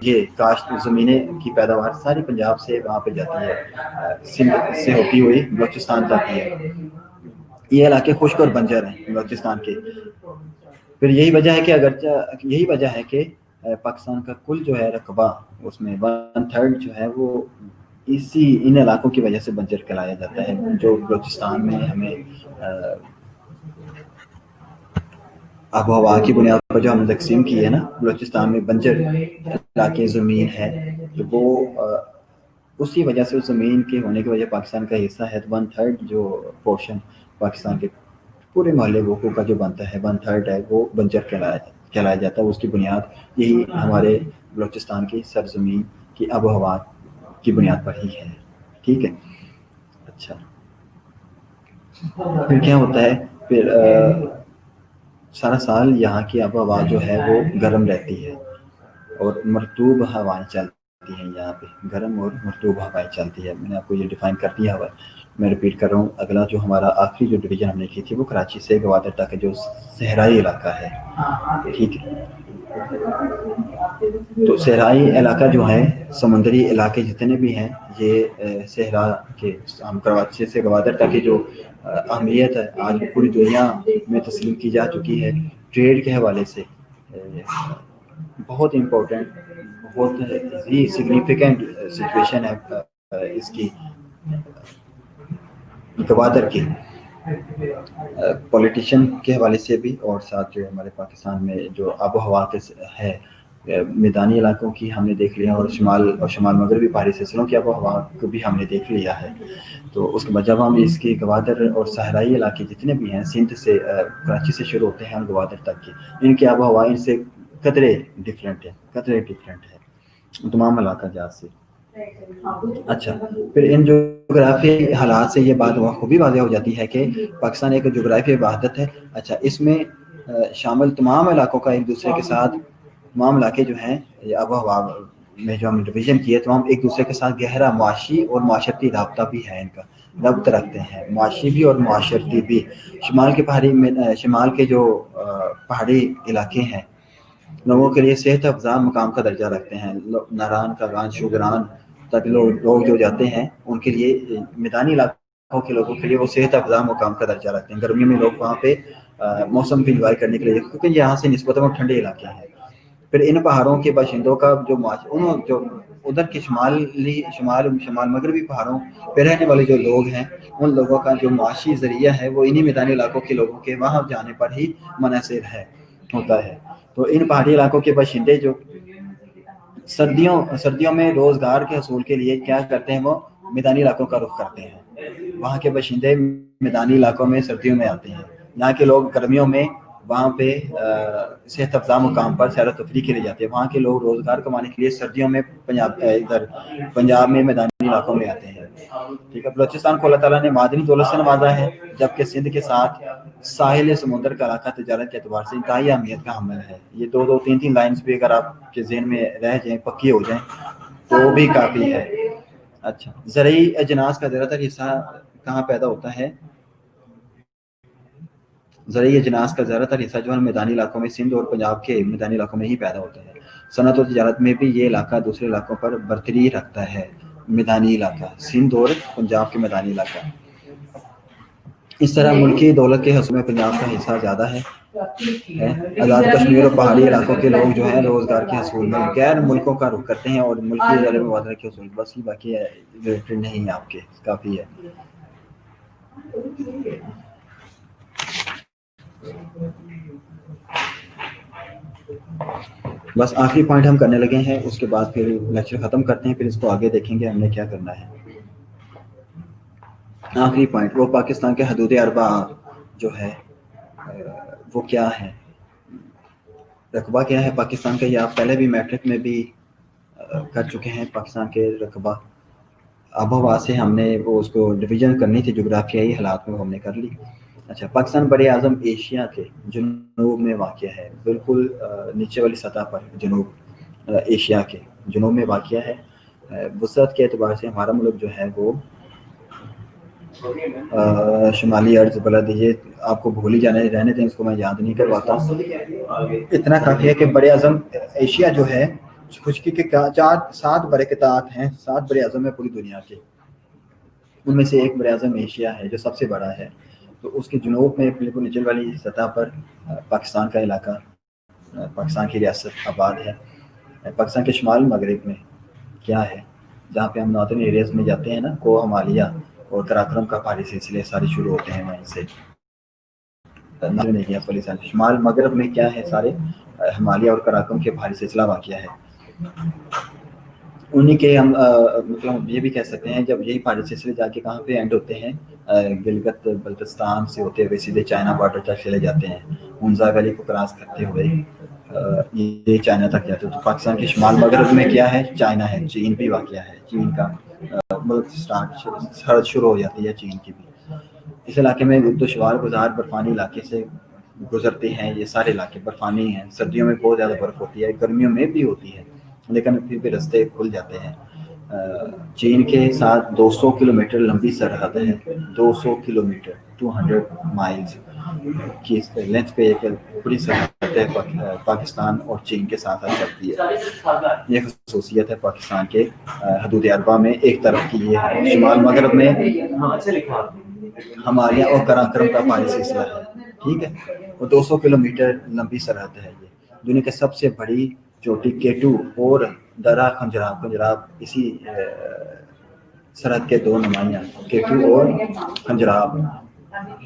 یہ کاشت زمینیں کی پیداوار ساری پنجاب سے وہاں پہ جاتی ہے، سندھ سے ہوتی ہوئی بلوچستان جاتی ہے. یہ علاقے خشک اور بنجر ہیں بلوچستان کے. پھر یہی وجہ ہے کہ پاکستان کا کل جو ہے رقبہ اس میں 1/3 جو ہے وہ ان علاقوں کی وجہ سے بنجر کہلایا جاتا ہے. جو بلوچستان میں ہمیں آب و ہوا کی بنیاد پر جو ہم نے تقسیم کی ہے نا، بلوچستان میں بنجر علاقے زمین ہے، تو وہ اسی وجہ سے اس زمین کے ہونے کی وجہ پاکستان کا حصہ ہے. 1/3 جو پورشن پاکستان کے پورے محلے وقوع کا جو بنتا ہے 1/3 ہے، وہ بنجر کہلایا جاتا ہے. اس کی بنیاد یہی ہمارے بلوچستان کی سرزمین کی آب و ہوا کی بنیاد پر ہی ہے. ٹھیک ہے. اچھا، پھر کیا ہوتا ہے؟ پھر سارا سال یہاں کی آب و ہوا جو ہے وہ گرم رہتی ہے اور مرطوب ہوائیں چلتی ہیں. یہاں پہ گرم اور مرطوب ہوائیں چلتی ہے. میں نے آپ کو یہ ڈیفائن کر دیا ہوا ہے، میں ریپیٹ کر رہا ہوں. اگلا جو ہمارا آخری جو ڈویژن ہم نے کی تھی وہ کراچی سے گوادر تک جو صحرائی علاقہ ہے. ٹھیک ہے. تو صحرائی علاقہ جو ہے، سمندری علاقے جتنے بھی ہیں، یہ صحرا کے ہم کراچی سے گوادر تک کی جو اہمیت ہے آج پوری دنیا میں تسلیم کی جا چکی ہے. ٹریڈ کے حوالے سے بہت امپورٹنٹ، بہت ہی سگنیفیکنٹ سچویشن ہے اس کی گوادر کی، پولیٹیشین کے حوالے سے بھی، اور ساتھ جو ہمارے پاکستان میں جو آب و ہوا ہے میدانی علاقوں کی ہم نے دیکھ لیا، اور شمال مغربی پہاڑی سلسلوں کی آب و ہوا کو بھی ہم نے دیکھ لیا ہے. تو اس کے بعد جب ہم اس کی گوادر اور صحرائی علاقے جتنے بھی ہیں، سندھ سے کراچی سے شروع ہوتے ہیں گوادر تک کی، ان کی آب و ہوا ان سے قدرے ڈفرینٹ ہے تمام علاقہ جات سے. اچھا، پھر ان جغرافی حالات سے یہ بات خوبی واضح ہو جاتی ہے کہ پاکستان ایک جغرافی وحدت ہے. اچھا، اس میں شامل تمام علاقوں کا ایک دوسرے کے ساتھ، تمام علاقے جو ہیں آب و ہوا میں جو ہم ڈویژن کیے، تمام ایک دوسرے کے ساتھ گہرا معاشی اور معاشرتی رابطہ بھی ہے. ان کا ربط رکھتے ہیں، معاشی بھی اور معاشرتی بھی. شمال کے جو پہاڑی علاقے ہیں لوگوں کے لیے صحت افزا مقام کا درجہ رکھتے ہیں. ناران، کاغان، شوگران تک لوگ جو جاتے ہیں ان کے لیے، میدانی علاقوں کے لوگوں کے لیے وہ صحت افزا مقام کا درجہ رکھتے ہیں. گرمیوں میں لوگ وہاں پہ موسم بھی انجوائے کرنے کے لیے، کیونکہ یہاں سے نسبتاً ٹھنڈے علاقے ہیں. پھر ان پہاڑوں کے باشندوں کا جو ادھر کے شمال مغربی پہاڑوں پہ رہنے والے جو لوگ ہیں، ان لوگوں کا جو معاشی ذریعہ ہے وہ انہی میدانی علاقوں کے لوگوں کے وہاں جانے پر ہی منحصر ہوتا ہے. تو ان پہاڑی علاقوں کے باشندے جو سردیوں میں روزگار کے حصول کے لیے کیا کرتے ہیں، وہ میدانی علاقوں کا رخ کرتے ہیں. وہاں کے باشندے میدانی علاقوں میں سردیوں میں آتے ہیں. یہاں کے لوگ گرمیوں میں وہاں پہ صحت افزا مقام پر سیر و تفریح کے لیے جاتے ہیں. وہاں کے لوگ روزگار کمانے کے لیے سردیوں میں پنجاب میں میدانی علاقوں میں آتے ہیں. ٹھیک ہے. بلوچستان کو اللہ تعالیٰ نے معدنی دولت سے نوازا ہے، جبکہ سندھ کے ساتھ ساحل سمندر کا علاقہ تجارت کے اعتبار سے انتہائی اہمیت کا حامل ہے. یہ 2-3 لائنز بھی اگر آپ کے ذہن میں رہ جائیں، پکی ہو جائیں، تو بھی کافی ہے. اچھا، زرعی اجناس کا زیادہ تر حصہ کہاں پیدا ہوتا ہے؟ زرعی اجناس کا زیادہ تر حصہ جو ہے میدانی علاقوں میں، سندھ اور پنجاب کے میدانی علاقوں میں ہی پیدا ہوتا ہے. صنعت و تجارت میں بھی یہ علاقہ دوسرے علاقوں پر برتری رکھتا ہے. میدانی علاقہ سندھ اور پنجاب کے میدانی علاقہ. اس طرح ملکی دولت کے حصوں میں پنجاب کا حصہ زیادہ ہے. آزاد کشمیر اور پہاڑی علاقوں کے لوگ جو ہیں روزگار کے حصول میں غیر ملکوں کا رخ کرتے ہیں اور ملکی ادارے مبادلہ کے حصول. بس ہی باقی ہے ریلیٹڈ نہیں ہے، آپ کے کافی ہے. بس آخری پوائنٹ ہم کرنے لگے ہیں، اس کے بعد پھر لیکچر ختم کرتے ہیں، پھر اس کو آگے دیکھیں گے ہم نے کیا کرنا ہے. آخری پوائنٹ وہ پاکستان کے حدود اربع جو ہے وہ کیا ہے، رقبہ کیا ہے پاکستان کا. یہ آپ پہلے بھی میٹرک میں بھی کر چکے ہیں. پاکستان کے رقبہ آب و ہوا سے ہم نے وہ اس کو ڈویژن کرنی تھی جغرافیائی حالات میں، ہم نے کر لی. اچھا، پاکستان بر اعظم ایشیا کے جنوب میں واقع ہے، بالکل نیچے والی سطح پر. جنوب ایشیا کے جنوب میں واقع ہے. وسعت کے اعتبار سے ہمارا ملک جو ہے وہ شمالی عرض بلد، یہ آپ کو بھول ہی رہنے دیں، اس کو میں یاد نہیں کرواتا. اتنا کافی ہے کہ بر اعظم ایشیا جو ہے خشکی کے 7 بڑے قطعات ہیں، 7 بر اعظم ہے پوری دنیا کے، ان میں سے ایک بر اعظم ایشیا ہے جو سب سے بڑا ہے. تو اس کے جنوب میں بالکل نچل والی سطح پر پاکستان کا علاقہ، پاکستان کی ریاست آباد ہے. پاکستان کے شمال مغرب میں کیا ہے، جہاں پہ ہم نارتھن ایریاز میں جاتے ہیں نا، کو ہمالیہ اور قراقرم کا پہاڑی سلسلے سارے شروع ہوتے ہیں وہیں سے. شمال مغرب میں کیا ہے، سارے ہمالیہ اور قراقرم کے پہاڑی سلسلہ واقع ہے. انہی کے ہم مطلب یہ بھی کہہ سکتے ہیں، جب یہی پہاڑی سلسلے جا کے کہاں پہ اینڈ ہوتے ہیں، گلگت بلتستان سے ہوتے ہوئے سیدھے چائنا بارڈر تک چلے جاتے ہیں، ہنزا ویلی کو کراس کرتے ہوئے یہ چائنا تک جاتے ہیں. تو پاکستان کے شمال مغرب میں کیا ہے، چائنا ہے، چین بھی واقع ہے. چین کا ملک سرحد شروع ہو جاتی ہے چین کی بھی. اس علاقے میں دشوار گزار برفانی علاقے سے گزرتے ہیں. یہ سارے علاقے برفانی ہیں، سردیوں میں بہت زیادہ برف ہوتی ہے، گرمیوں میں بھی ہوتی ہے، لیکن پھر بھی رستے کھل جاتے ہیں. چین کے ساتھ 200 کلومیٹر لمبی سرحد ہے، 200 کلومیٹر 200 مائلز کی لینتھ پہ ایک بڑی سرحد ہے پاکستان اور چین کے ساتھ چلتی ہے. یہ خصوصیت ہے پاکستان کے حدود اربع میں. ایک طرف کی یہ ہے، شمال مغرب میں ہمالیہ اور قراقرم کا پہاڑی سلسلہ ہے، ٹھیک ہے. اور 200 کلومیٹر لمبی سرحد ہے. یہ دنیا کی سب سے بڑی چوٹی کیٹو اور درہ خنجراب اسی سرحد کے 2 نمایاں، کیٹو اور خنجراب،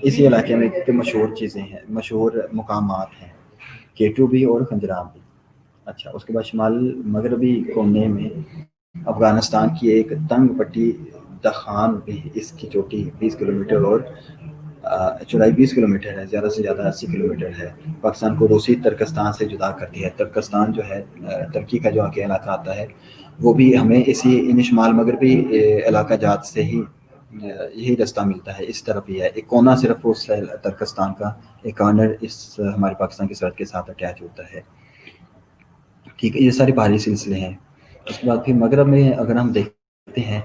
اسی علاقے میں مشہور چیزیں ہیں، مشہور مقامات ہیں، کیٹو بھی اور خنجراب بھی. اچھا، اس کے بعد شمال مغربی کونے میں افغانستان کی ایک تنگ پٹی دخان بھی، اس کی چوٹی 20 کلومیٹر اور چوڑائی 20 کلومیٹر ہے، زیادہ سے زیادہ 80 کلومیٹر ہے. پاکستان کو روسی ترکستان سے جدا کرتی ہے. ترکستان جو ہے ترکی کا جو آگے علاقہ آتا ہے، وہ بھی ہمیں اسی شمال مغربی علاقہ جات سے ہی یہی رستہ ملتا ہے، اس طرف ہی ہے. ایک کونا صرف اس ترکستان کا، ایک کارنر اس ہمارے پاکستان کی سرحد کے ساتھ اٹیچ ہوتا ہے، ٹھیک ہے. یہ سارے پہاڑی سلسلے ہیں. اس کے بعد پھر مغرب میں اگر ہم دیکھتے ہیں،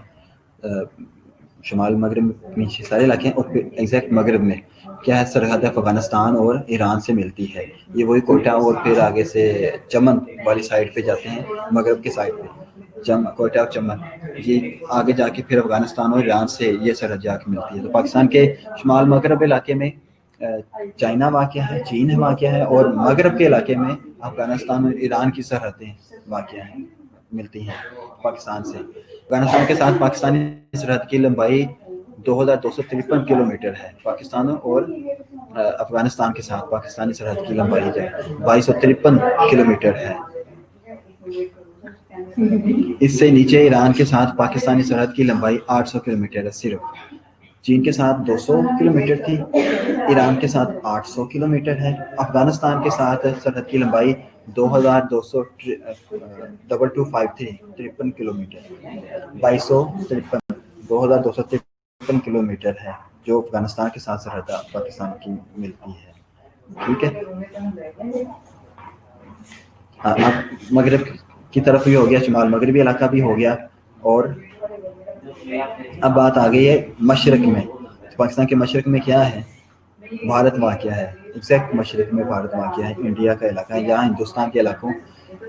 شمال مغرب میں سارے علاقے ہیں، اور پھر ایگزیکٹ مغرب میں کیا ہے، سرحد افغانستان اور ایران سے ملتی ہے. یہ وہی کوئٹہ اور پھر آگے سے چمن والی سائڈ پہ جاتے ہیں، مغرب کے سائڈ پہ کوئٹہ اور چمن، یہ آگے جا کے پھر افغانستان اور ایران سے یہ سرحد جا کے ملتی ہے. تو پاکستان کے شمال مغرب علاقے میں چائنا واقع ہے، چین واقع ہے، اور مغرب کے علاقے میں افغانستان اور ایران کی سرحدیں واقع ہیں، ملتی ہیں پاکستان سے. افغانستان کے ساتھ پاکستانی سرحد کی لمبائی 2253 کلومیٹر ہے. پاکستان اور افغانستان کے ساتھ پاکستانی سرحد کی لمبائی 2253 کلومیٹر ہے. اس سے نیچے ایران کے ساتھ پاکستانی سرحد کی لمبائی 800 کلومیٹر ہے صرف. چین کے ساتھ 200 کلومیٹر تھی، ایران کے ساتھ 800 کلومیٹر ہے. افغانستان کے ساتھ سرحد کی لمبائی 2253 کلومیٹر 2253 کلومیٹر ہے، جو افغانستان کے ساتھ سرحد پاکستان کی ملتی ہے، ٹھیک ہے. مغرب کی طرف بھی ہو گیا، شمال مغربی علاقہ بھی ہو گیا. اور اب بات آ گئی ہے مشرق میں. پاکستان کے مشرق میں کیا ہے، بھارت واقع ہے. ایگزیکٹ مشرق میں بھارت واقع ہے، انڈیا کا علاقہ ہے. یہاں ہندوستان کے علاقوں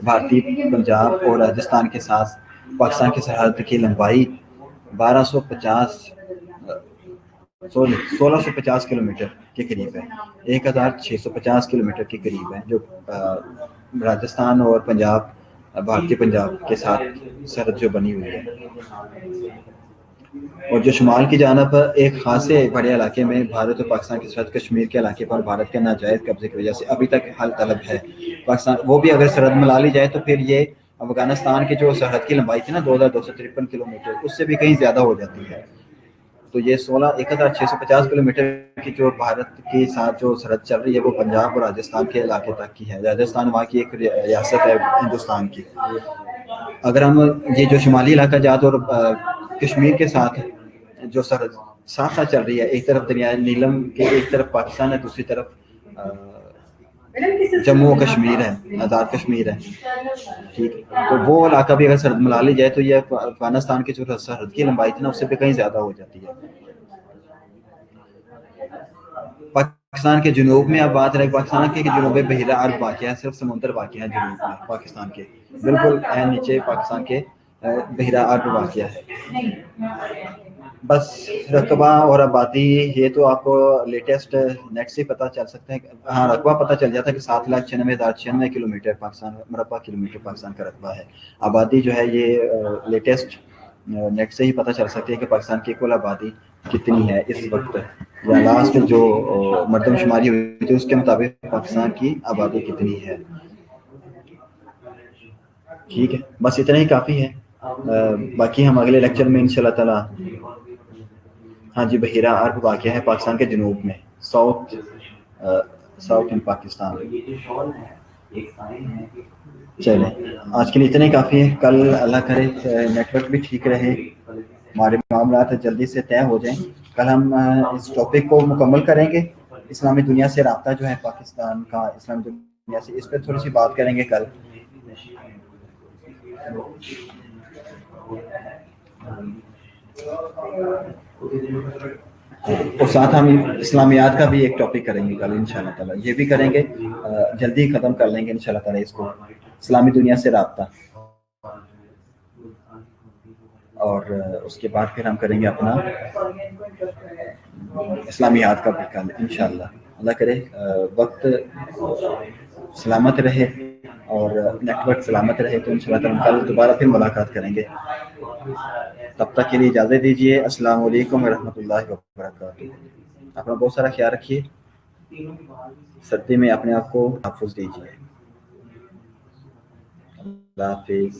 بھارتی پنجاب اور راجستھان کے ساتھ پاکستان کی سرحد کی لمبائی 1650 کلومیٹر کے قریب ہے، 1650 کلومیٹر کے قریب ہے، جو راجستھان اور پنجاب، بھارتی پنجاب کے ساتھ سرحد جو بنی ہوئی ہے. اور جو شمال کی جانب ایک خاصے بڑے علاقے میں بھارت اور پاکستان کی سرحد، کشمیر کے علاقے پر بھارت کے ناجائز قبضے کی وجہ سے ابھی تک حل طلب ہے. پاکستان وہ بھی اگر سرحد ملا لی جائے تو پھر یہ افغانستان کی جو سرحد کی لمبائی تھی نا 2253 کلومیٹر، اس سے بھی کہیں زیادہ ہو جاتی ہے. تو یہ 1650 کلومیٹر کی جو بھارت کے ساتھ جو سرحد چل رہی ہے، وہ پنجاب اور راجستھان کے علاقے تک کی ہے. راجستھان وہاں کی ایک ریاست ہے ہندوستان کی. اگر ہم یہ جو شمالی علاقہ جات اور کشمیر کے ساتھ جو سرحد ساتھ ساتھ چل رہی ہے، ایک طرف دریائے نیلم کے ایک طرف پاکستان ہے، دوسری طرف جموں و کشمیر ہے، آزاد کشمیر ہے، ٹھیک ہے. تو وہ علاقہ بھی اگر سرحد ملا لی جائے تو یہ افغانستان کی جو سرحد کی لمبائی تھی نا، اس سے بھی کہیں زیادہ ہو جاتی ہے. پاکستان کے جنوب میں اب بات رہے، پاکستان کے جنوب میں بحیرہ عرب واقع ہے، صرف سمندر واقع ہے جنوب میں پاکستان کے. بالکل عین نیچے پاکستان کے بحیرہ عرب واقع ہے. بس رقبہ اور آبادی یہ تو آپ کو لیٹسٹ نیٹ سے پتہ چل سکتے ہیں. ہاں رقبہ پتہ چل جاتا ہے کہ 7,96,096 کلومیٹر پاکستان مربع کلومیٹر پاکستان کا رقبہ ہے. آبادی جو ہے یہ لیٹسٹ نیٹ سے ہی پتہ چل سکتی ہے کہ پاکستان کی کل آبادی کتنی ہے اس وقت, یا لاسٹ جو مردم شماری ہوئی تھی اس کے مطابق پاکستان کی آبادی کتنی ہے. ٹھیک ہے, بس اتنا ہی کافی ہے. باقی ہم اگلے لیکچر میں انشاءاللہ تعالی. ہاں جی, بحیرہ عرب واقع ہے پاکستان کے جنوب میں, ساؤتھ ان پاکستان. چلیں آج کے لیے اتنا ہی کافی ہے. کل اللہ کرے نیٹ ورک بھی ٹھیک رہے, ہمارے معاملات جلدی سے طے ہو جائیں. کل ہم اس ٹاپک کو مکمل کریں گے, اسلامی دنیا سے رابطہ جو ہے پاکستان کا اسلامی دنیا سے, اس پہ تھوڑی سی بات کریں گے کل. اور ساتھ ہم اسلامیات کا بھی ایک ٹاپک کریں گے کل انشاءاللہ تعالی, یہ بھی کریں گے, جلدی ختم کر لیں گے انشاءاللہ تعالی اس کو, اسلامی دنیا سے رابطہ. اور اس کے بعد پھر ہم کریں گے اپنا اسلامیات کا بھی کل انشاءاللہ. اللہ کرے وقت سلامت رہے اور نیٹ ورک سلامت رہے تو انشاءاللہ تعالی کل دوبارہ پھر ملاقات کریں گے. تب تک کے لیے اجازت دیجیے. السلام علیکم ورحمۃ اللہ وبرکاتہ. اپنا بہت سارا خیال رکھیے, سردی میں اپنے آپ کو تحفظ دیجیے. اللہ حافظ.